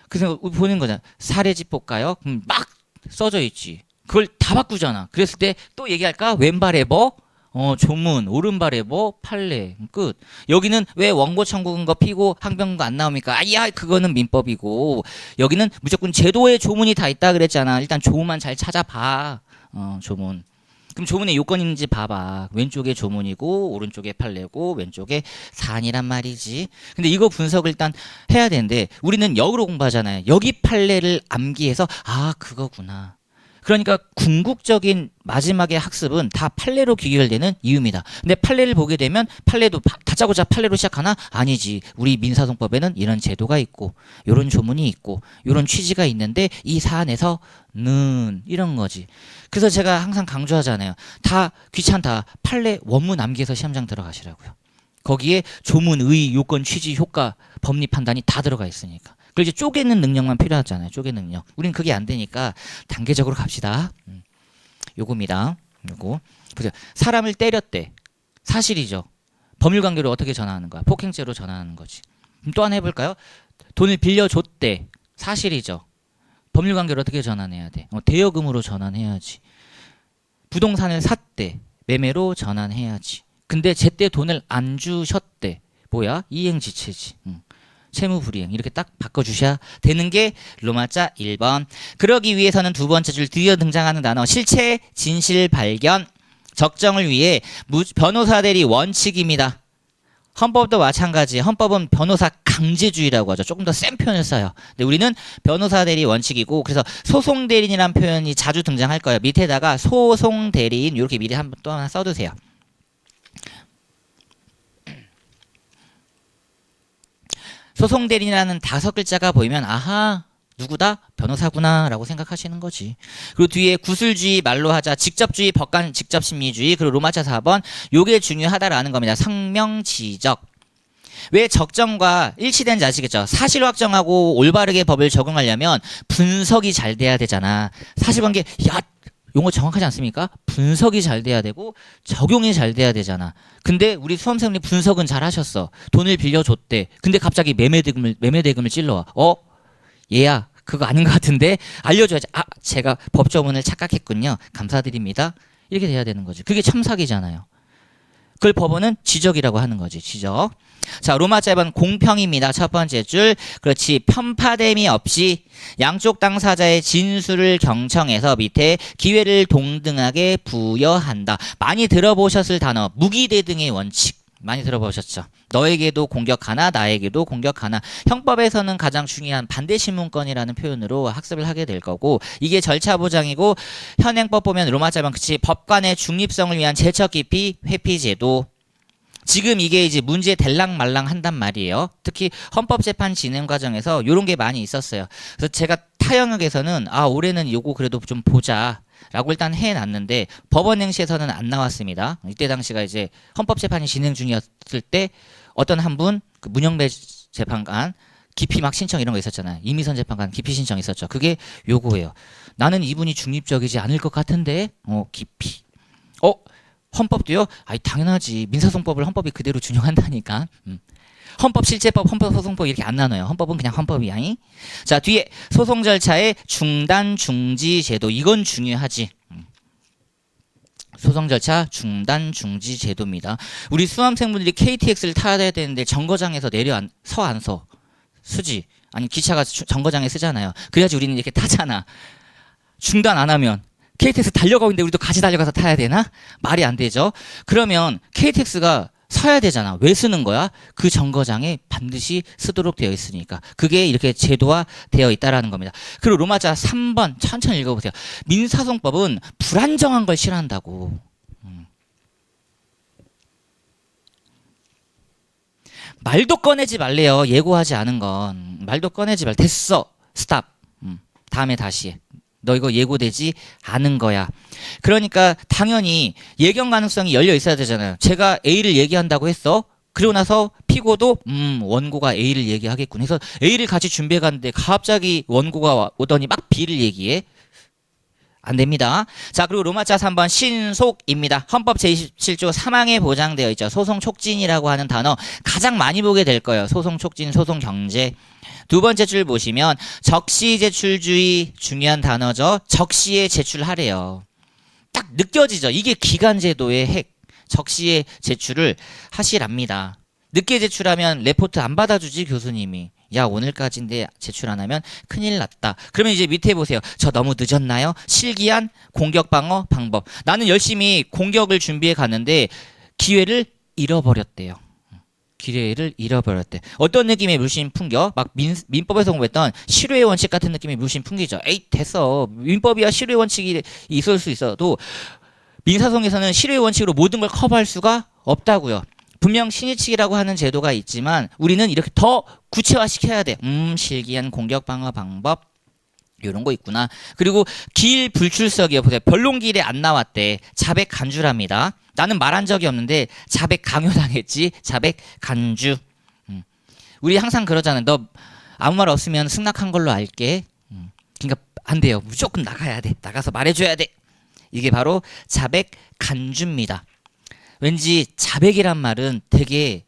그래서 보는 거잖아. 사례집 볼까요? 막 써져 있지. 그걸 다 바꾸잖아. 그랬을 때 또 얘기할까? 왼발에 뭐? 조문, 오른발에 뭐? 판례. 끝. 여기는 왜 원고 청구 근거 피고 항변 근거 안 나옵니까? 아야, 그거는 민법이고. 여기는 무조건 제도에 조문이 다 있다 그랬잖아. 일단 조문만 잘 찾아봐. 조문. 그럼 조문에 요건 있는지 봐봐. 왼쪽에 조문이고 오른쪽에 판례고 왼쪽에 사안이란 말이지. 근데 이거 분석을 일단 해야 되는데 우리는 역으로 공부하잖아요. 여기 판례를 암기해서 아 그거구나. 그러니까 궁극적인 마지막의 학습은 다 판례로 귀결되는 이유입니다. 근데 판례를 보게 되면 판례도 다짜고짜 판례로 시작하나? 아니지. 우리 민사소송법에는 이런 제도가 있고 이런 조문이 있고 이런 취지가 있는데 이 사안에서는 이런 거지. 그래서 제가 항상 강조하잖아요. 다 귀찮다. 판례 원문 암기해서 시험장 들어가시라고요. 거기에 조문, 의, 요건, 취지, 효과, 법리 판단이 다 들어가 있으니까. 그리고 이제 쪼개는 능력만 필요하잖아요. 쪼개 능력. 우린 그게 안 되니까 단계적으로 갑시다. 요겁니다. 요거. 보세요. 사람을 때렸대. 사실이죠. 법률관계로 어떻게 전환하는 거야? 폭행죄로 전환하는 거지. 또 하나 해볼까요? 돈을 빌려줬대. 사실이죠. 법률관계로 어떻게 전환해야 돼? 대여금으로 전환해야지. 부동산을 샀대. 매매로 전환해야지. 근데 제때 돈을 안 주셨대. 뭐야? 이행지체지. 채무불이행 이렇게 딱 바꿔주셔야 되는 게 로마자 1번. 그러기 위해서는 두 번째 줄 드디어 등장하는 단어 실체, 진실 발견, 적정을 위해 변호사 대리 원칙입니다. 헌법도 마찬가지. 헌법은 변호사 강제주의라고 하죠. 조금 더 센 표현을 써요. 근데 우리는 변호사 대리 원칙이고 그래서 소송 대리인이라는 표현이 자주 등장할 거예요. 밑에다가 소송 대리인 이렇게 미리 또 하나 써두세요. 소송 대리인이라는 5글자가 보이면 아하 누구다? 변호사구나 라고 생각하시는 거지. 그리고 뒤에 구술주의, 말로 하자, 직접주의, 법관 직접심리주의, 그리고 로마자 4번 요게 중요하다라는 겁니다. 상명지적. 왜 적정과 일치되는지 아시겠죠? 사실 확정하고 올바르게 법을 적용하려면 분석이 잘 돼야 되잖아. 사실관계 야 용어 정확하지 않습니까? 분석이 잘 돼야 되고 적용이 잘 돼야 되잖아. 근데 우리 수험생님 분석은 잘 하셨어. 돈을 빌려줬대. 근데 갑자기 매매대금을 찔러와. 얘야 그거 아닌 것 같은데 알려줘야지. 아 제가 법조문을 착각했군요. 감사드립니다. 이렇게 돼야 되는 거지. 그게 참 사기잖아요. 그걸 법원은 지적이라고 하는 거지. 지적. 자, 로마자 1번 공평입니다. 첫 번째 줄. 그렇지. 편파됨이 없이 양쪽 당사자의 진술을 경청해서 밑에 기회를 동등하게 부여한다. 많이 들어보셨을 단어 무기대등의 원칙. 많이 들어보셨죠? 너에게도 공격하나 나에게도 공격하나. 형법에서는 가장 중요한 반대신문권이라는 표현으로 학습을 하게 될 거고, 이게 절차 보장이고, 현행법 보면 로마자 1번 그치. 법관의 중립성을 위한 제척 기피 회피제도. 지금 이게 이제 문제 될랑말랑 한단 말이에요. 특히 헌법재판 진행 과정에서 이런 게 많이 있었어요. 그래서 제가 타 영역에서는 올해는 요거 그래도 좀 보자 라고 일단 해놨는데 법원 행시에서는 안 나왔습니다. 이때 당시가 이제 헌법재판이 진행 중이었을 때 어떤 한 분 그 문영배 재판관 기피 막 신청 이런 거 있었잖아요. 이미선 재판관 기피 신청 있었죠. 그게 요거예요. 나는 이분이 중립적이지 않을 것 같은데 기피. 헌법도요? 당연하지. 민사소송법을 헌법이 그대로 준용한다니까. 헌법실제법, 헌법소송법 이렇게 안 나눠요. 헌법은 그냥 헌법이야. 자, 뒤에 소송 절차의 중단 중지 제도. 이건 중요하지. 소송 절차 중단 중지 제도입니다. 우리 수험생분들이 KTX를 타야 되는데 정거장에서 서 안 서? 수지. 아니 기차가 정거장에 쓰잖아요. 그래야지 우리는 이렇게 타잖아. 중단 안 하면 KTX 달려가고 있는데 우리도 같이 달려가서 타야 되나? 말이 안 되죠. 그러면 KTX가 서야 되잖아. 왜 쓰는 거야? 그 정거장에 반드시 쓰도록 되어 있으니까. 그게 이렇게 제도화 되어 있다라는 겁니다. 그리고 로마자 3번 천천히 읽어보세요. 민사소송법은 불안정한 걸 싫어한다고. 말도 꺼내지 말래요. 예고하지 않은 건. 말도 꺼내지 말. 됐어. 스탑. 다음에 다시 해. 너 이거 예고되지 않은 거야. 그러니까 당연히 예견 가능성이 열려 있어야 되잖아요. 제가 A를 얘기한다고 했어. 그러고 나서 피고도 원고가 A를 얘기하겠군 해서 A를 같이 준비해 갔는데 갑자기 원고가 오더니 막 B를 얘기해. 안 됩니다. 자, 그리고 로마자 3번 신속입니다. 헌법 제27조 3항에 보장되어 있죠. 소송 촉진이라고 하는 단어 가장 많이 보게 될 거예요. 소송 촉진, 소송 경제. 두 번째 줄 보시면 적시 제출주의 중요한 단어죠. 적시에 제출하래요. 딱 느껴지죠. 이게 기간제도의 핵. 적시에 제출을 하시랍니다. 늦게 제출하면 레포트 안 받아주지 교수님이. 야, 오늘까지인데 제출 안 하면 큰일 났다. 그러면 이제 밑에 보세요. 저 너무 늦었나요? 실기한 공격 방어 방법. 나는 열심히 공격을 준비해 갔는데 기회를 잃어버렸대요. 기회를 잃어버렸대. 어떤 느낌의 물씬 풍겨? 막 민법에서 공부했던 실효의 원칙 같은 느낌의 물씬 풍기죠. 에이, 됐어. 민법이야 실효의 원칙이 있을 수 있어도 민사소송에서는 실효의 원칙으로 모든 걸 커버할 수가 없다고요. 분명 신의칙이라고 하는 제도가 있지만 우리는 이렇게 더 구체화시켜야 돼. 실기한 공격 방어 방법 이런 거 있구나. 그리고 길 불출석이요. 보세요. 변론길에 안 나왔대. 자백 간주랍니다. 나는 말한 적이 없는데 자백 강요당했지. 자백 간주. 우리 항상 그러잖아요. 너 아무 말 없으면 승낙한 걸로 알게. 그러니까 안 돼요. 무조건 나가야 돼. 나가서 말해줘야 돼. 이게 바로 자백 간주입니다. 왠지 자백이란 말은 되게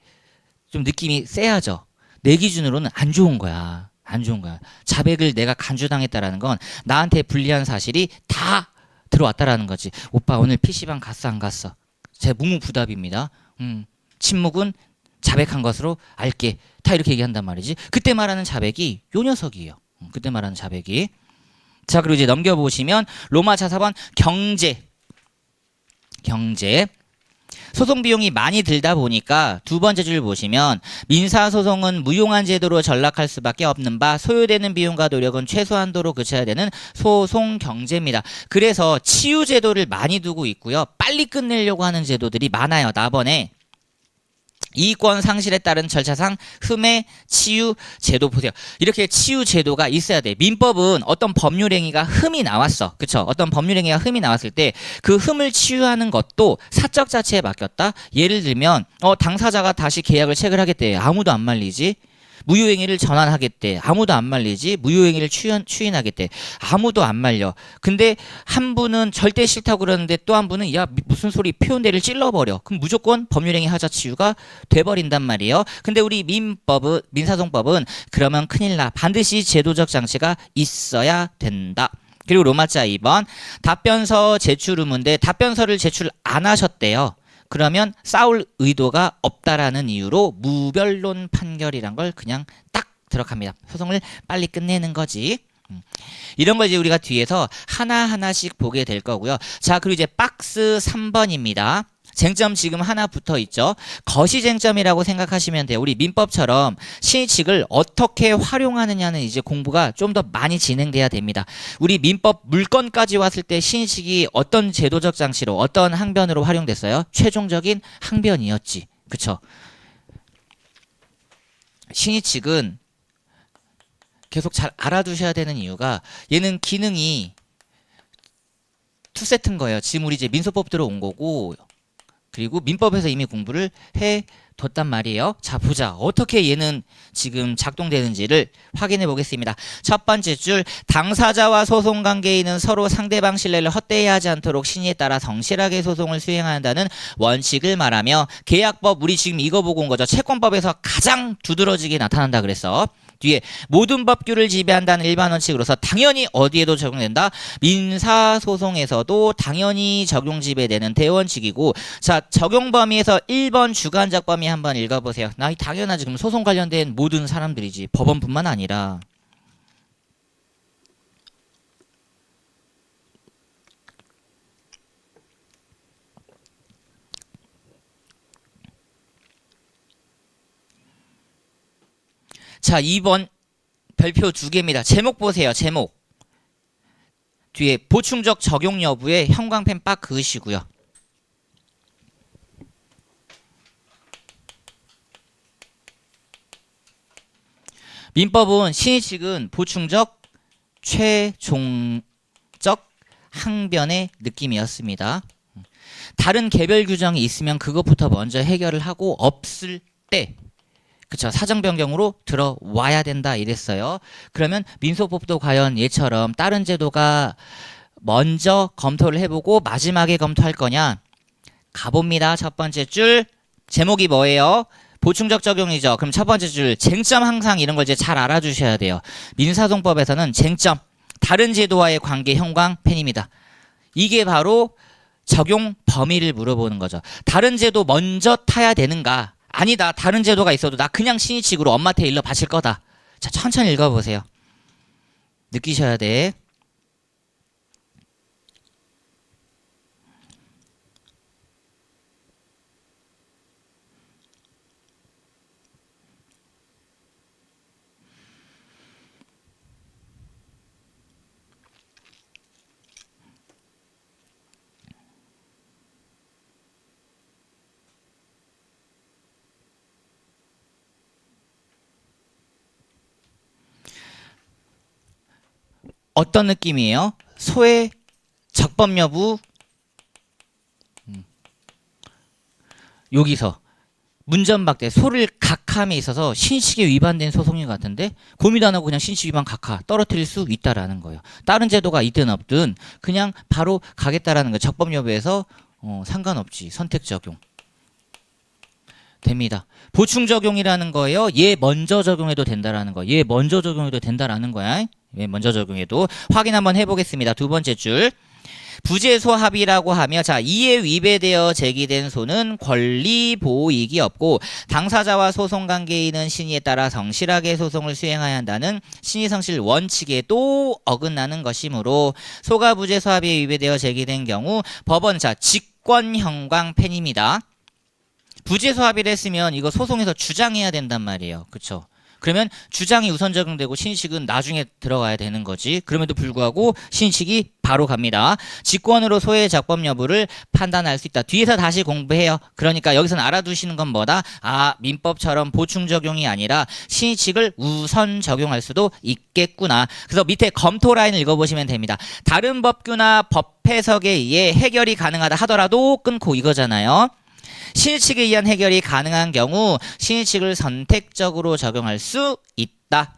좀 느낌이 세하죠. 내 기준으로는 안 좋은 거야. 안 좋은 거야. 자백을 내가 간주당했다라는 건 나한테 불리한 사실이 다 들어왔다라는 거지. 오빠 오늘 PC방 갔어 안 갔어? 제 묵묵부답입니다. 침묵은 자백한 것으로 알게. 다 이렇게 얘기한단 말이지. 그때 말하는 자백이 요 녀석이에요. 그때 말하는 자백이. 자, 그리고 이제 넘겨보시면 로마자 4번 경제. 소송 비용이 많이 들다 보니까 두 번째 줄 보시면 민사소송은 무용한 제도로 전락할 수밖에 없는 바 소요되는 비용과 노력은 최소한도로 그쳐야 되는 소송 경제입니다. 그래서 치유 제도를 많이 두고 있고요. 빨리 끝내려고 하는 제도들이 많아요. 나번에 이익권 상실에 따른 절차상 흠의 치유 제도 보세요. 이렇게 치유 제도가 있어야 돼. 민법은 어떤 법률행위가 흠이 나왔어. 그쵸? 어떤 법률행위가 흠이 나왔을 때 그 흠을 치유하는 것도 사적 자체에 맡겼다. 예를 들면 당사자가 다시 계약을 체결하겠대. 아무도 안 말리지. 무효행위를 전환하겠대. 아무도 안 말리지. 무효행위를 추인하겠대. 아무도 안 말려. 근데 한 분은 절대 싫다고 그러는데 또 한 분은 야 무슨 소리 표현대를 찔러버려. 그럼 무조건 법률행위 하자 치유가 돼버린단 말이에요. 근데 우리 민사소송법은 그러면 큰일 나. 반드시 제도적 장치가 있어야 된다. 그리고 로마자 2번 답변서 제출 의무인데 답변서를 제출 안 하셨대요. 그러면 싸울 의도가 없다라는 이유로 무변론 판결이란 걸 그냥 딱 들어갑니다. 소송을 빨리 끝내는 거지. 이런 걸 이제 우리가 뒤에서 하나하나씩 보게 될 거고요. 자, 그리고 이제 박스 3번입니다. 쟁점 지금 하나 붙어 있죠. 거시쟁점이라고 생각하시면 돼요. 우리 민법처럼 신의칙을 어떻게 활용하느냐는 이제 공부가 좀 더 많이 진행돼야 됩니다. 우리 민법 물건까지 왔을 때 신의칙이 어떤 제도적 장치로 어떤 항변으로 활용됐어요? 최종적인 항변이었지. 그쵸? 신의칙은 계속 잘 알아두셔야 되는 이유가 얘는 기능이 투세트인 거예요. 지금 우리 이제 민소법 들어온 거고 그리고 민법에서 이미 공부를 해뒀단 말이에요. 자, 보자. 어떻게 얘는 지금 작동되는지를 확인해 보겠습니다. 첫 번째 줄, 당사자와 소송관계인은 서로 상대방 신뢰를 헛되이 하지 않도록 신의에 따라 성실하게 소송을 수행한다는 원칙을 말하며, 계약법, 우리 지금 이거 보고 온 거죠. 채권법에서 가장 두드러지게 나타난다 그랬어. 뒤에 모든 법규를 지배한다는 일반 원칙으로서 당연히 어디에도 적용된다. 민사소송에서도 당연히 적용 지배되는 대원칙이고, 자, 적용 범위에서 1번 주관적 범위 한번 읽어보세요. 나 당연하지. 그럼 소송 관련된 모든 사람들이지. 법원뿐만 아니라. 자, 2번 별표 2개입니다. 제목 보세요. 제목. 뒤에 보충적 적용 여부에 형광펜 빡 그으시고요. 민법은 신의칙은 보충적 최종적 항변의 느낌이었습니다. 다른 개별 규정이 있으면 그것부터 먼저 해결을 하고 없을 때 그쵸, 사정 변경으로 들어와야 된다 이랬어요. 그러면 민소법도 과연 얘처럼 다른 제도가 먼저 검토를 해보고 마지막에 검토할 거냐? 가봅니다. 첫 번째 줄 제목이 뭐예요? 보충적 적용이죠. 그럼 첫 번째 줄 쟁점, 항상 이런 걸 이제 잘 알아주셔야 돼요. 민사소송법에서는 쟁점, 다른 제도와의 관계 형광펜입니다. 이게 바로 적용 범위를 물어보는 거죠. 다른 제도 먼저 타야 되는가? 아니다. 다른 제도가 있어도 나 그냥 신의칙으로 엄마한테 일러 바칠 거다. 자, 천천히 읽어보세요. 느끼셔야 돼. 어떤 느낌이에요? 소의 적법 여부. 여기서 문전박대, 소를 각함에 있어서 신식에 위반된 소송인 것 같은데 고민도 안 하고 그냥 신식 위반 각하 떨어뜨릴 수 있다라는 거예요. 다른 제도가 있든 없든 그냥 바로 가겠다라는 거예요. 적법 여부에서 상관없지. 선택 적용 됩니다. 보충 적용이라는 거예요. 얘 먼저 적용해도 된다라는 거. 얘 먼저 적용해도 된다라는 거야. 얘 먼저 적용해도. 확인 한번 해보겠습니다. 두 번째 줄. 부재소합이라고 하며, 자, 이에 위배되어 제기된 소는 권리 보호 이익이 없고 당사자와 소송관계인은 신의에 따라 성실하게 소송을 수행해야 한다는 신의성실 원칙에도 어긋나는 것이므로 소가 부재소합에 위배되어 제기된 경우 법원, 자, 직권형광펜입니다. 부재소합이라 했으면 이거 소송에서 주장해야 된단 말이에요. 그쵸? 그러면 주장이 우선 적용되고 신식은 나중에 들어가야 되는 거지. 그럼에도 불구하고 신식이 바로 갑니다. 직권으로 소의 적법 여부를 판단할 수 있다. 뒤에서 다시 공부해요. 그러니까 여기서는 알아두시는 건 뭐다? 아, 민법처럼 보충 적용이 아니라 신식을 우선 적용할 수도 있겠구나. 그래서 밑에 검토 라인을 읽어보시면 됩니다. 다른 법규나 법 해석에 의해 해결이 가능하다 하더라도 끊고 이거잖아요. 신의칙에 의한 해결이 가능한 경우 신의칙을 선택적으로 적용할 수 있다.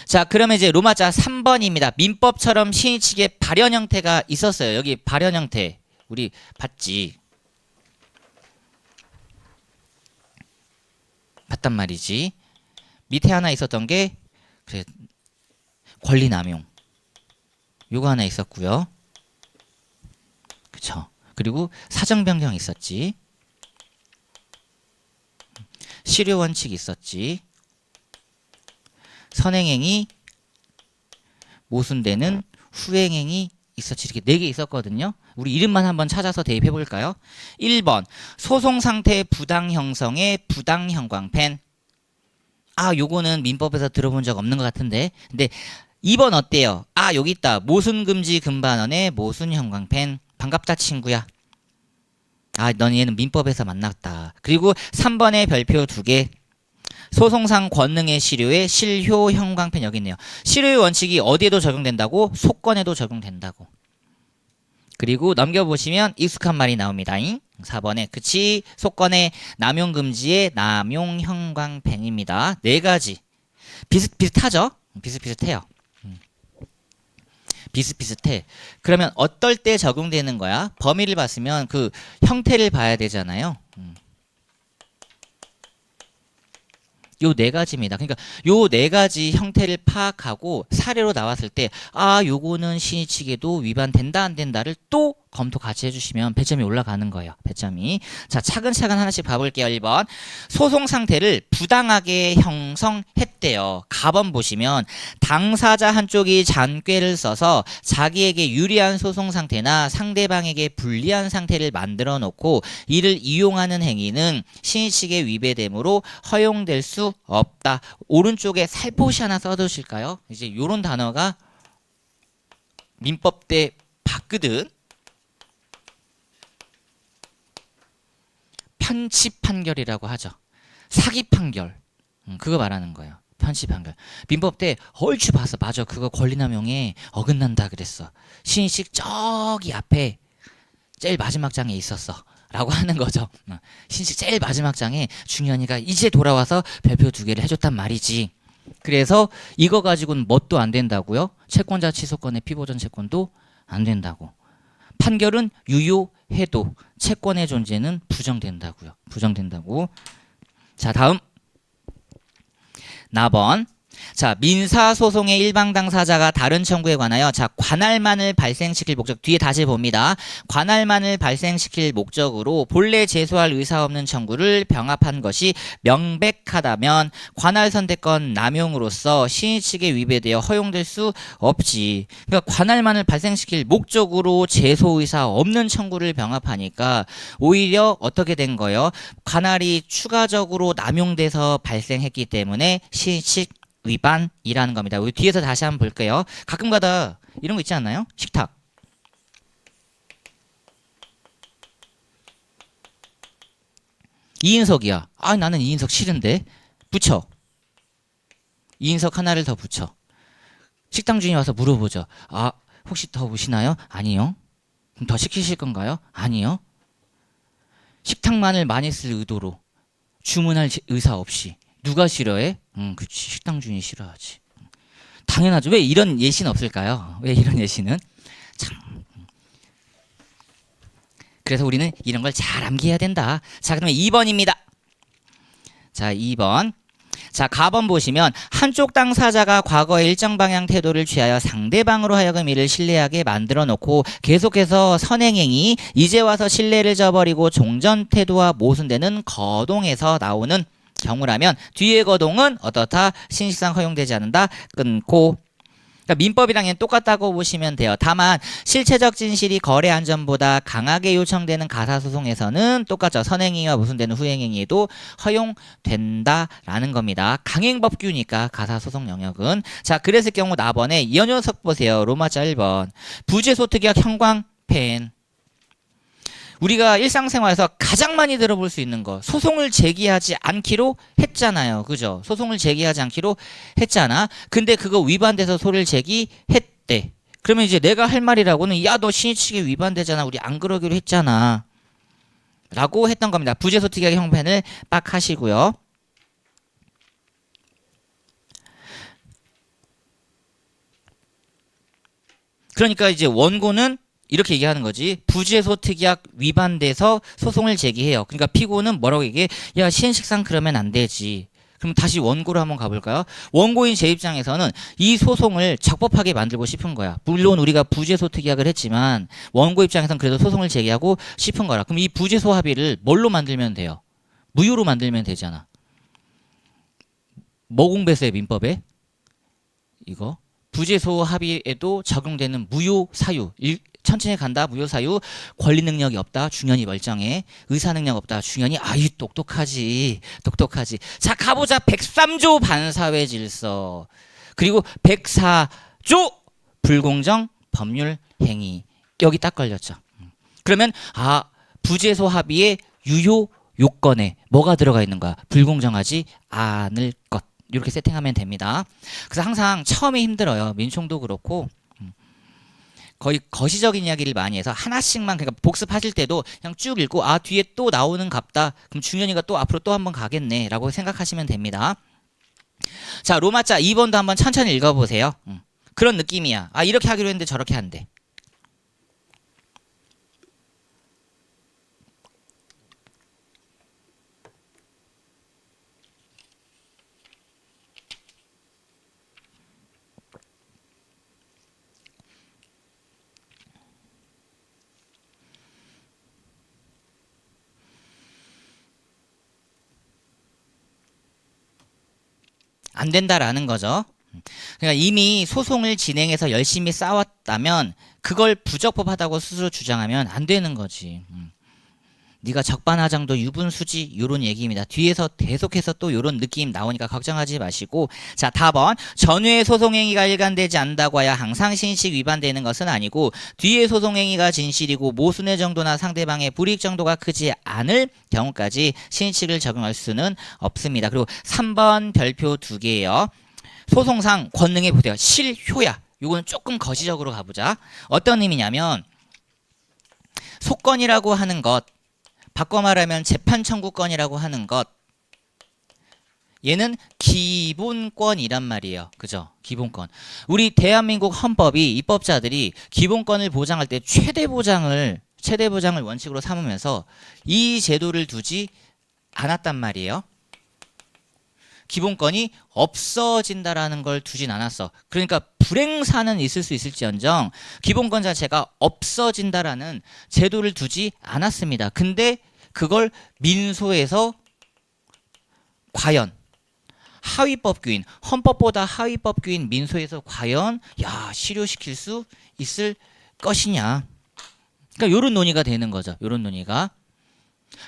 자, 그러면 이제 로마자 3번입니다. 민법처럼 신의칙의 발현 형태가 있었어요. 여기 발현 형태 우리 봤지? 봤단 말이지. 밑에 하나 있었던 게 그래, 권리 남용. 요거 하나 있었고요. 그쵸. 그리고 사정 변경 있었지. 실효 원칙 있었지. 선행행위, 모순되는 후행행위 있었지. 이렇게 4개 있었거든요. 우리 이름만 한번 찾아서 대입해 볼까요? 1번 소송 상태 부당 형성의 부당 형광펜. 아, 요거는 민법에서 들어본 적 없는 것 같은데. 근데 2번 어때요? 아, 여기 있다. 모순 금지 금반원의 모순 형광펜. 반갑다 친구야. 아, 넌 얘는 민법에서 만났다. 그리고 3번의 별표 2개. 소송상 권능의 실효의 실효 형광펜 여기 있네요. 실효의 원칙이 어디에도 적용된다고? 소권에도 적용된다고. 그리고 넘겨보시면 익숙한 말이 나옵니다. 4번에 그치 소권의 남용 금지의 남용 형광펜입니다. 4가지 비슷비슷하죠? 비슷비슷해요. 비슷비슷해. 그러면 어떨 때 적용되는 거야? 범위를 봤으면 그 형태를 봐야 되잖아요. 요 4가지입니다. 그러니까 요 4가지 형태를 파악하고 사례로 나왔을 때 아, 요거는 신의칙에도 위반된다 안 된다를 또 검토 같이 해주시면 배점이 올라가는 거예요. 배점이. 자, 차근차근 하나씩 봐볼게요. 1번 소송 상태를 부당하게 형성했대요. 가번 보시면 당사자 한쪽이 잔꾀를 써서 자기에게 유리한 소송 상태나 상대방에게 불리한 상태를 만들어 놓고 이를 이용하는 행위는 신의칙에 위배되므로 허용될 수 없다. 오른쪽에 살포시 하나 써두실까요? 이제 요런 단어가 민법 때 봤거든. 편취 판결이라고 하죠. 사기 판결. 그거 말하는 거예요. 편취 판결. 민법 때 얼추 봐서 맞아. 그거 권리남용에 어긋난다 그랬어. 신의식 저기 앞에 제일 마지막 장에 있었어. 라고 하는 거죠. 신의식 제일 마지막 장에 중현이가 이제 돌아와서 별표 2개를 해줬단 말이지. 그래서 이거 가지고는 뭣도 안 된다고요? 채권자 취소권의 피보전 채권도 안 된다고. 판결은 유효해도 채권의 존재는 부정된다고요. 부정된다고. 자, 다음 나번. 자, 민사소송의 일방 당사자가 다른 청구에 관하여 자, 관할만을 발생시킬 목적 뒤에 다시 봅니다. 관할만을 발생시킬 목적으로 본래 제소할 의사 없는 청구를 병합한 것이 명백하다면 관할 선택권 남용으로서 신의칙에 위배되어 허용될 수 없지. 그러니까 관할만을 발생시킬 목적으로 제소 의사 없는 청구를 병합하니까 오히려 어떻게 된 거예요? 관할이 추가적으로 남용돼서 발생했기 때문에 신의칙 위반이라는 겁니다. 우리 뒤에서 다시 한번 볼게요. 가끔가다 이런 거 있지 않나요? 식탁. 이인석이야. 아, 나는 이인석 싫은데. 붙여. 이인석 하나를 더 붙여. 식당 주인이 와서 물어보죠. 아, 혹시 더 오시나요? 아니요. 그럼 더 시키실 건가요? 아니요. 식탁만을 많이 쓸 의도로 주문할 의사 없이. 누가 싫어해? 그치. 식당 주인이 싫어하지. 당연하죠. 왜 이런 예시는 없을까요? 왜 이런 예시는? 참. 그래서 우리는 이런 걸 잘 암기해야 된다. 자, 그러면 2번입니다. 자, 2번. 자, 가번 보시면 한쪽 당사자가 과거에 일정 방향 태도를 취하여 상대방으로 하여금 이를 신뢰하게 만들어 놓고 계속해서 선행행위, 이제 와서 신뢰를 저버리고 종전 태도와 모순되는 거동에서 나오는 경우라면 뒤의 거동은 어떻다? 신식상 허용되지 않는다. 끊고. 그러니까 민법이랑 똑같다고 보시면 돼요. 다만 실체적 진실이 거래 안전보다 강하게 요청되는 가사소송에서는 똑같죠. 선행행위와 모순되는 후행행위에도 허용된다라는 겁니다. 강행법규니까 가사소송 영역은. 자, 그랬을 경우 나번에 이 녀석 보세요. 로마자 1번. 부재소특약 형광펜. 우리가 일상생활에서 가장 많이 들어볼 수 있는 거 소송을 제기하지 않기로 했잖아요. 그죠? 소송을 제기하지 않기로 했잖아. 근데 그거 위반돼서 소를 제기했대. 그러면 이제 내가 할 말이라고는 야, 너 신의칙에 위반되잖아. 우리 안 그러기로 했잖아. 라고 했던 겁니다. 부재소특약 형편을 빡 하시고요. 그러니까 이제 원고는 이렇게 얘기하는 거지. 부재소특약 위반돼서 소송을 제기해요. 그러니까 피고는 뭐라고 얘기해? 야, 시행식상 그러면 안 되지. 그럼 다시 원고로 한번 가볼까요? 원고인 제 입장에서는 이 소송을 적법하게 만들고 싶은 거야. 물론 우리가 부재소 특약을 했지만 원고 입장에서는 그래도 소송을 제기하고 싶은 거라. 그럼 이 부재소 합의를 뭘로 만들면 돼요? 무효로 만들면 되잖아. 뭐 공부했어요, 민법에? 이거 부재소 합의에도 적용되는 무효 사유. 천천히 간다. 무효 사유. 권리 능력이 없다. 중현이 멀쩡해. 의사 능력 없다. 중현이 아유 똑똑하지. 똑똑하지. 자, 가보자. 103조 반사회 질서. 그리고 104조 불공정 법률 행위. 여기 딱 걸렸죠. 그러면 부재소 합의의 유효 요건에 뭐가 들어가 있는 거야? 불공정하지 않을 것. 이렇게 세팅하면 됩니다. 그래서 항상 처음에 힘들어요. 민총도 그렇고 거의 거시적인 이야기를 많이 해서 하나씩만, 그러니까 복습하실 때도 그냥 쭉 읽고 뒤에 또 나오는 갑다. 그럼 중현이가 또 앞으로 또 한번 가겠네 라고 생각하시면 됩니다. 자, 로마자 2번도 한번 천천히 읽어보세요. 그런 느낌이야. 이렇게 하기로 했는데 저렇게 한대. 안 된다라는 거죠. 그러니까 이미 소송을 진행해서 열심히 싸웠다면 그걸 부적법하다고 스스로 주장하면 안 되는 거지. 네가 적반하장도 유분수지 요런 얘기입니다. 뒤에서 계속해서 또 요런 느낌 나오니까 걱정하지 마시고. 자, 답은 전후의 소송행위가 일관되지 않는다고 하여 항상 신식 위반되는 것은 아니고 뒤의 소송행위가 진실이고 모순의 정도나 상대방의 불이익 정도가 크지 않을 경우까지 신식을 적용할 수는 없습니다. 그리고 3번 별표 2개예요. 소송상 권능에 보세요. 실효야. 요거는 조금 거시적으로 가보자. 어떤 의미냐면 소권이라고 하는 것, 바꿔 말하면 재판 청구권이라고 하는 것, 얘는 기본권이란 말이에요. 그죠? 기본권. 우리 대한민국 헌법이 입법자들이 기본권을 보장할 때 최대 보장을 원칙으로 삼으면서 이 제도를 두지 않았단 말이에요. 기본권이 없어진다라는 걸 두진 않았어. 그러니까 불행사는 있을 수 있을지언정 기본권 자체가 없어진다라는 제도를 두지 않았습니다. 근데 그걸 민소에서 과연 하위법규인, 헌법보다 하위법규인 민소에서 과연 실효시킬 수 있을 것이냐. 그러니까 요런 논의가 되는 거죠. 요런 논의가.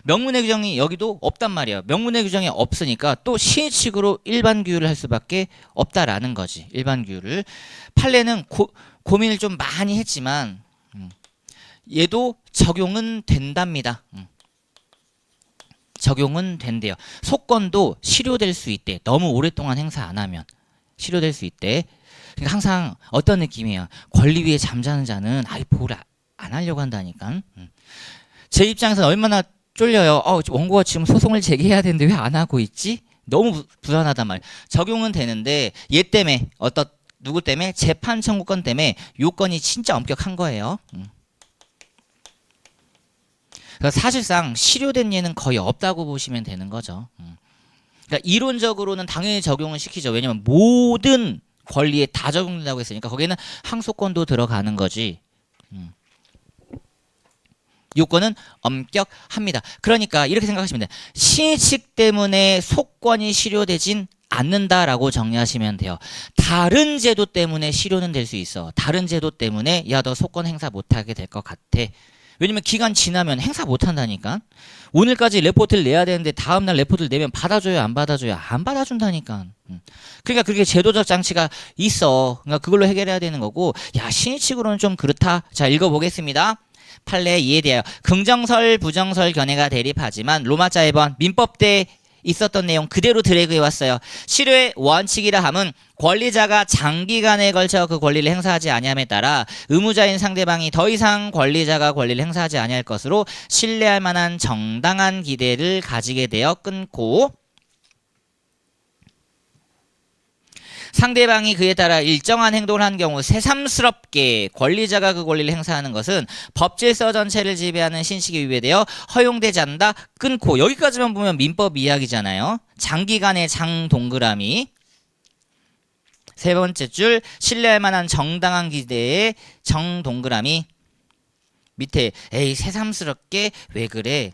명문의 규정이 여기도 없단 말이에요. 명문의 규정이 없으니까 또 시의칙으로 일반 규율을 할 수밖에 없다라는 거지. 일반 규율을. 판례는 고민을 좀 많이 했지만 얘도 적용은 된답니다. 적용은 된대요. 소권도 실효될 수 있대. 너무 오랫동안 행사 안 하면 실효될 수 있대. 그러니까 항상 어떤 느낌이에요. 권리 위에 잠자는 자는 보호를 안 하려고 한다니까. 제 입장에서는 얼마나 쫄려요. 원고가 지금 소송을 제기해야 되는데 왜 안 하고 있지? 너무 불안하단 말이에요. 적용은 되는데 얘 때문에 누구 때문에? 재판 청구권 때문에 요건이 진짜 엄격한 거예요. 그러니까 사실상 실효된 예는 거의 없다고 보시면 되는 거죠. 그러니까 이론적으로는 당연히 적용을 시키죠. 왜냐면 모든 권리에 다 적용된다고 했으니까 거기에는 항소권도 들어가는 거지. 요건은 엄격합니다. 그러니까 이렇게 생각하시면 돼요. 신의칙 때문에 소권이 실효되진 않는다라고 정리하시면 돼요. 다른 제도 때문에 실효는 될 수 있어. 다른 제도 때문에 너 소권 행사 못하게 될 것 같아. 왜냐면 기간 지나면 행사 못한다니까. 오늘까지 레포트를 내야 되는데 다음날 레포트를 내면 받아줘요, 안 받아줘요? 안 받아준다니까. 그러니까 그렇게 제도적 장치가 있어. 그러니까 그걸로 해결해야 되는 거고. 신의칙으로는 좀 그렇다. 자, 읽어보겠습니다. 판례 이해돼요. 긍정설, 부정설 견해가 대립하지만 로마자 1번 민법 때 있었던 내용 그대로 드래그해왔어요. 실효의 원칙이라 함은 권리자가 장기간에 걸쳐 그 권리를 행사하지 아니함에 따라 의무자인 상대방이 더 이상 권리자가 권리를 행사하지 아니할 것으로 신뢰할 만한 정당한 기대를 가지게 되어 끊고 상대방이 그에 따라 일정한 행동을 한 경우 새삼스럽게 권리자가 그 권리를 행사하는 것은 법질서 전체를 지배하는 신식에 위배되어 허용되지 않는다. 끊고. 여기까지만 보면 민법 이야기잖아요. 장기간의 장 동그라미. 세 번째 줄 신뢰할 만한 정당한 기대의 정 동그라미. 밑에 에이 새삼스럽게 왜 그래?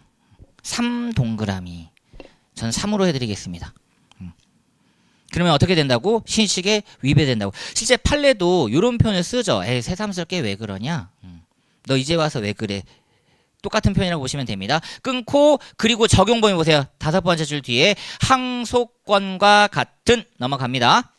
3 동그라미. 전 3으로 해드리겠습니다. 그러면 어떻게 된다고? 신식에 위배된다고. 실제 판례도 이런 표현을 쓰죠. 에이 새삼스럽게 왜 그러냐? 너 이제 와서 왜 그래? 똑같은 표현이라고 보시면 됩니다. 끊고 그리고 적용 범위 보세요. 5번째 줄 뒤에 항소권과 같은 넘어갑니다.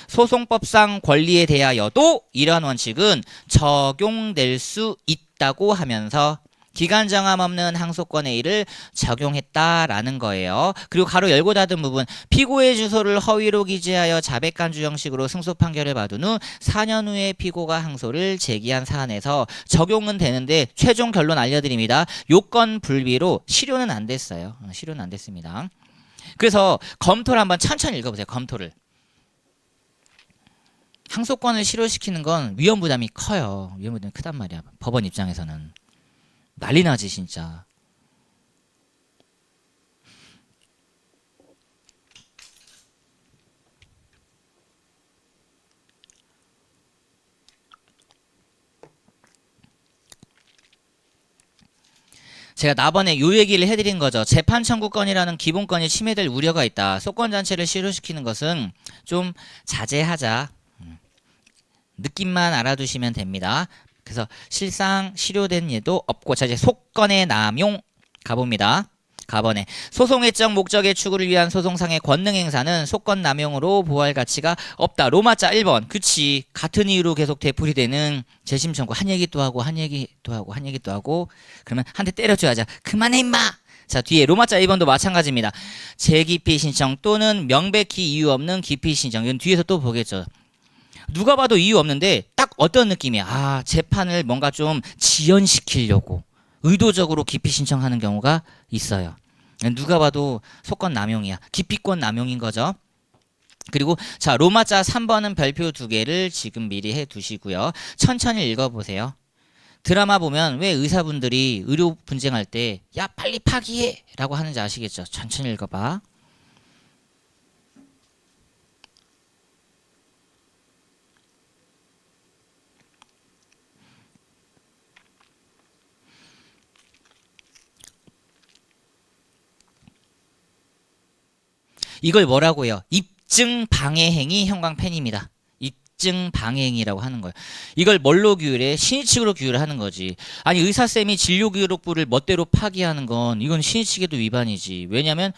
소송법상 권리에 대하여도 이러한 원칙은 적용될 수 있다고 하면서 기간 정함 없는 항소권의 일을 적용했다라는 거예요. 그리고 가로 열고 닫은 부분 피고의 주소를 허위로 기재하여 자백간주 형식으로 승소 판결을 받은 후 4년 후에 피고가 항소를 제기한 사안에서 적용은 되는데 최종 결론 알려드립니다. 요건 불비로 실효는 안 됐어요. 실효는 안 됐습니다. 그래서 검토를 한번 천천히 읽어보세요. 검토를. 항소권을 실효시키는 건 위험 부담이 커요. 위험 부담이 크단 말이야. 법원 입장에서는. 난리 나지 진짜. 제가 나번에 요 얘기를 해드린 거죠. 재판 청구권이라는 기본권이 침해될 우려가 있다. 소권 자체를 실효시키는 것은 좀 자제하자. 느낌만 알아두시면 됩니다. 그래서 실상 실효된 예도 없고. 자 이제 소권의 남용 가봅니다. 가번에 소송의적 목적의 추구를 위한 소송상의 권능 행사는 소권 남용으로 보호할 가치가 없다. 로마자 1번. 그치. 같은 이유로 계속 되풀이되는 재심 청구. 한 얘기 또 하고 한 얘기 또 하고 한 얘기 또 하고 그러면 한 대 때려줘야죠. 그만해 임마. 자 뒤에 로마자 1번도 마찬가지입니다. 재기피 신청 또는 명백히 이유 없는 기피 신청. 이건 뒤에서 또 보겠죠. 누가 봐도 이유 없는데 딱 어떤 느낌이야. 아 재판을 뭔가 좀 지연시키려고 의도적으로 기피 신청하는 경우가 있어요. 누가 봐도 소권 남용이야. 기피권 남용인 거죠. 그리고 자 로마자 3번은 별표 2개를 지금 미리 해두시고요. 천천히 읽어보세요. 드라마 보면 왜 의사분들이 의료 분쟁할 때 야 빨리 파기해 라고 하는지 아시겠죠? 천천히 읽어봐. 이걸 뭐라고 해요? 입증 방해 행위 형광펜입니다. 입증 방해 행위라고 하는 거예요. 이걸 뭘로 규율해? 신의칙으로 규율을 하는 거지. 아니 의사쌤이 진료기록부를 멋대로 파기하는 건 이건 신의칙에도 위반이지. 왜냐면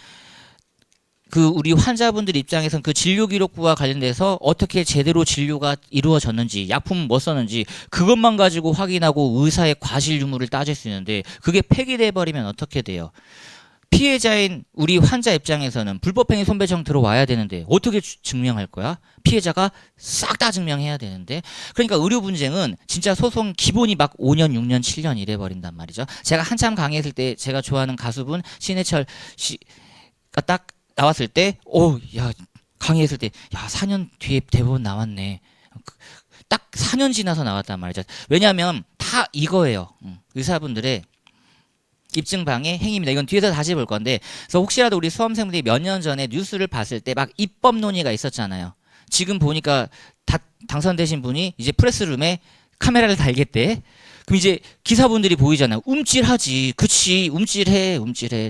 그 우리 환자분들 입장에선 그 진료기록부와 관련돼서 어떻게 제대로 진료가 이루어졌는지 약품 뭐 썼는지 그것만 가지고 확인하고 의사의 과실 유무를 따질 수 있는데 그게 폐기돼 버리면 어떻게 돼요? 피해자인 우리 환자 입장에서는 불법행위 손배정 들어와야 되는데 어떻게 증명할 거야? 피해자가 싹 다 증명해야 되는데. 그러니까 의료 분쟁은 진짜 소송 기본이 막 5년, 6년, 7년 이래 버린단 말이죠. 제가 한참 강의했을 때 제가 좋아하는 가수분 신해철 씨가 딱 나왔을 때 야 강의했을 때 야 4년 뒤에 대법원 나왔네. 딱 4년 지나서 나왔단 말이죠. 왜냐하면 다 이거예요. 의사분들의 입증 방해 행위입니다. 이건 뒤에서 다시 볼 건데, 그래서 혹시라도 우리 수험생들이 몇 년 전에 뉴스를 봤을 때 막 입법 논의가 있었잖아요. 지금 보니까 다 당선되신 분이 이제 프레스룸에 카메라를 달겠대. 그럼 이제 기사분들이 보이잖아요. 움찔하지. 그치. 움찔해.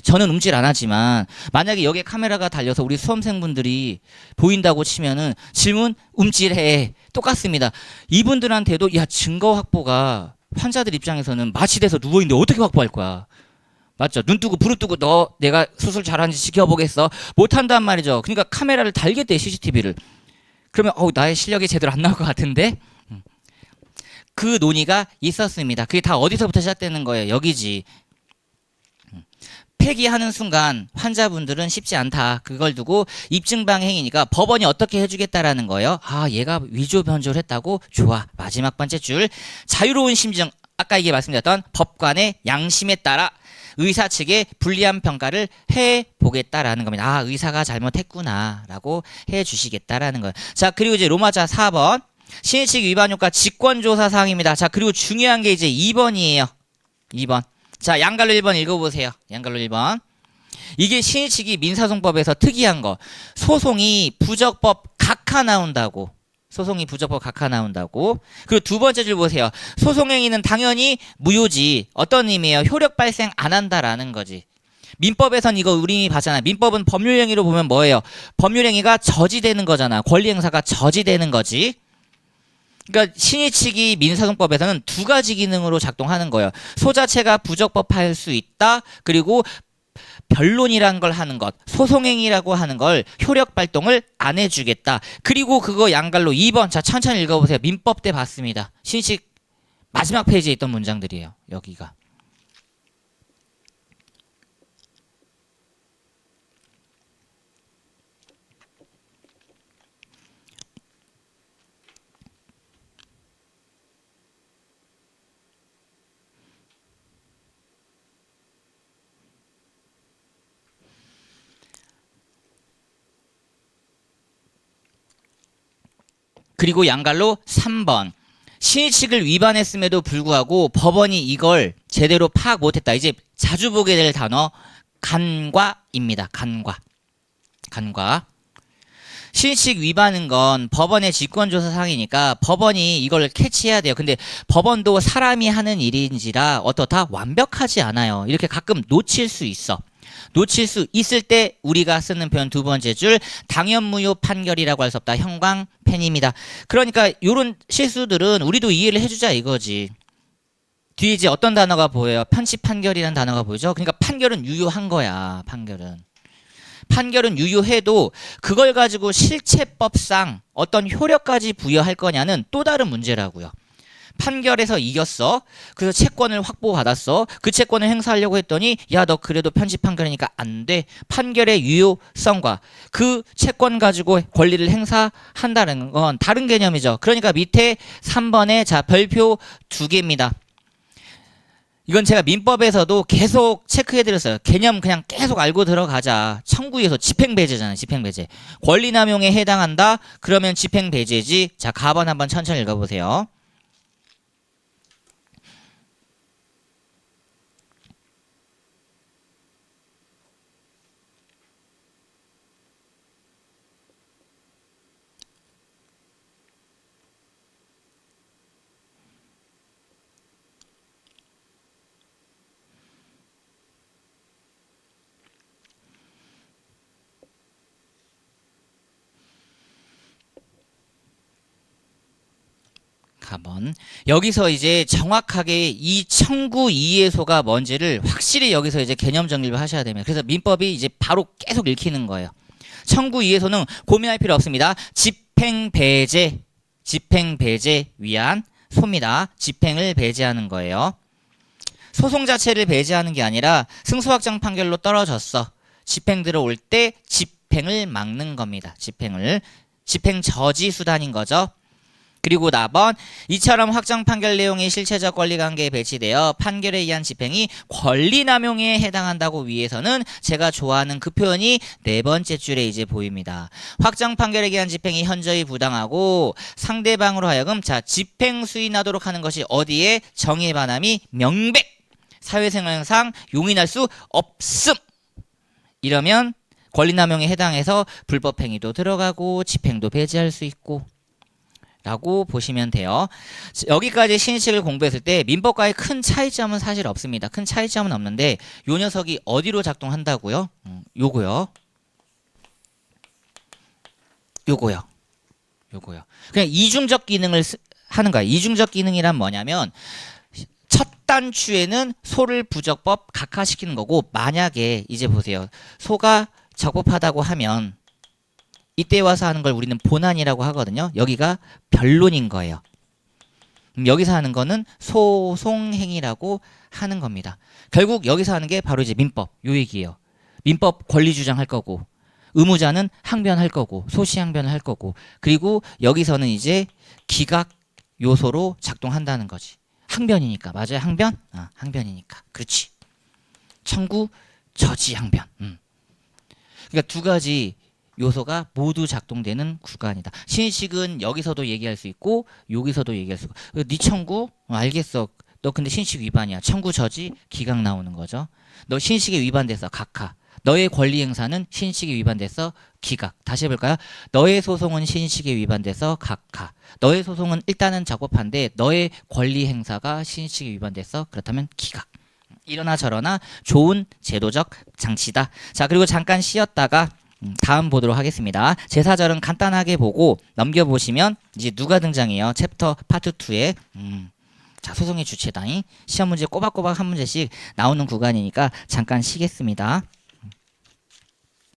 저는 움찔 안 하지만 만약에 여기에 카메라가 달려서 우리 수험생분들이 보인다고 치면은 질문 움찔해. 똑같습니다. 이분들한테도 야 증거 확보가 환자들 입장에서는 마취돼서 누워있는데 어떻게 확보할 거야. 맞죠? 눈 뜨고 부릅뜨고 너 내가 수술 잘하는지 지켜보겠어. 못한단 말이죠. 그러니까 카메라를 달겠대. CCTV를. 그러면 나의 실력이 제대로 안 나올 것 같은데. 그 논의가 있었습니다. 그게 다 어디서부터 시작되는 거예요? 여기지. 폐기하는 순간 환자분들은 쉽지 않다. 그걸 두고 입증방해 행위니까 법원이 어떻게 해주겠다라는 거예요. 아 얘가 위조 변조를 했다고? 좋아. 마지막 번째 줄 자유로운 심증. 아까 이게 말씀드렸던 법관의 양심에 따라 의사 측에 불리한 평가를 해보겠다라는 겁니다. 아, 의사가 잘못했구나라고 해주시겠다라는 거예요. 자, 그리고 이제 로마자 4번. 신의 측 위반 효과 직권조사 사항입니다. 자, 그리고 중요한 게 이제 2번이에요. 2번. 자, 양갈로 1번 읽어보세요. 양갈로 1번. 이게 신의 측이 민사소송법에서 특이한 거. 소송이 부적법 각하 나온다고. 소송이 부적법 각하 나온다고. 그리고 두 번째 줄 보세요. 소송행위는 당연히 무효지. 어떤 의미예요? 효력 발생 안 한다라는 거지. 민법에선 이거 우리 이미 봤잖아. 민법은 법률행위로 보면 뭐예요? 법률행위가 저지되는 거잖아. 권리행사가 저지되는 거지. 그러니까 신의 측이 민사소송법에서는 두 가지 기능으로 작동하는 거예요. 소 자체가 부적법할 수 있다. 그리고 변론이라는 걸 하는 것, 소송행위라고 하는 걸 효력 발동을 안 해주겠다. 그리고 그거 양갈로 2번. 자, 천천히 읽어보세요. 민법 때 봤습니다. 신의 측 마지막 페이지에 있던 문장들이에요. 여기가. 그리고 양갈로 3번. 신의 측을 위반했음에도 불구하고 법원이 이걸 제대로 파악 못했다. 이제 자주 보게 될 단어 간과입니다. 간과. 간과. 신의 측 위반은 건 법원의 직권조사 사항이니까 법원이 이걸 캐치해야 돼요. 근데 법원도 사람이 하는 일인지라 어떻다? 완벽하지 않아요. 이렇게 가끔 놓칠 수 있어. 놓칠 수 있을 때 우리가 쓰는 표현 두 번째 줄 당연무효 판결이라고 할 수 없다. 형광펜입니다. 그러니까 이런 실수들은 우리도 이해를 해주자 이거지. 뒤에 이제 어떤 단어가 보여요? 편집 판결이라는 단어가 보이죠? 그러니까 판결은 유효한 거야. 판결은 유효해도 그걸 가지고 실체법상 어떤 효력까지 부여할 거냐는 또 다른 문제라고요. 판결에서 이겼어. 그래서 채권을 확보받았어. 그 채권을 행사하려고 했더니 야, 너 그래도 편집 판결이니까 안 돼. 판결의 유효성과 그 채권 가지고 권리를 행사한다는 건 다른 개념이죠. 그러니까 밑에 3번에 자 별표 2개입니다. 이건 제가 민법에서도 계속 체크해드렸어요. 개념 그냥 계속 알고 들어가자. 청구에서 집행배제잖아요. 집행배제. 권리남용에 해당한다. 그러면 집행배제지. 자, 가번 한번 천천히 읽어보세요. 가번. 여기서 이제 정확하게 이 청구 이해소가 뭔지를 확실히 여기서 이제 개념 정리를 하셔야 됩니다. 그래서 민법이 이제 바로 계속 읽히는 거예요. 청구 이해소는 고민할 필요 없습니다. 집행배제 위한 소입니다. 집행을 배제하는 거예요. 소송 자체를 배제하는 게 아니라 승소확정 판결로 떨어졌어. 집행 들어올 때 집행을 막는 겁니다. 집행 저지 수단인 거죠. 그리고 나번 이처럼 확정 판결 내용이 실체적 권리관계에 배치되어 판결에 의한 집행이 권리남용에 해당한다고 위해서는 제가 좋아하는 그 표현이 네 번째 줄에 이제 보입니다. 확정 판결에 의한 집행이 현저히 부당하고 상대방으로 하여금 자 집행 수인하도록 하는 것이 어디에 정의의 반함이 명백 사회생활상 용인할 수 없음. 이러면 권리남용에 해당해서 불법행위도 들어가고 집행도 배제할 수 있고 라고 보시면 돼요. 여기까지 신의칙을 공부했을 때 민법과의 큰 차이점은 사실 없습니다. 큰 차이점은 없는데 요 녀석이 어디로 작동한다고요? 요거요. 그냥 이중적 기능을 하는 거야. 이중적 기능이란 뭐냐면 첫 단추에는 소를 부적법 각하시키는 거고 만약에 이제 보세요. 소가 적법하다고 하면 이때 와서 하는 걸 우리는 본안이라고 하거든요. 여기가 변론인 거예요. 여기서 하는 거는 소송행위라고 하는 겁니다. 결국 여기서 하는 게 바로 이제 민법 요 얘기예요. 민법 권리 주장할 거고 의무자는 항변할 거고 소시항변을 할 거고 그리고 여기서는 이제 기각 요소로 작동한다는 거지. 항변이니까. 맞아요. 항변? 항변이니까. 그렇지. 청구, 저지, 항변. 그러니까 두 가지 요소가 모두 작동되는 구간이다. 신식은 여기서도 얘기할 수 있고 여기서도 얘기할 수 있고. 네 청구 알겠어. 너 근데 신식 위반이야. 청구 저지 기각 나오는 거죠. 너 신식에 위반돼서 각하. 너의 권리 행사는 신식에 위반돼서 기각. 다시 해볼까요? 너의 소송은 신식에 위반돼서 각하. 너의 소송은 일단은 적법한데 너의 권리 행사가 신식에 위반돼서 그렇다면 기각. 이러나 저러나 좋은 제도적 장치다. 자, 그리고 잠깐 쉬었다가 다음 보도록 하겠습니다. 제4절은 간단하게 보고 넘겨보시면 이제 누가 등장해요? 챕터 파트 2에 자, 소송의 주체다. 시험 문제 꼬박꼬박 한 문제씩 나오는 구간이니까 잠깐 쉬겠습니다.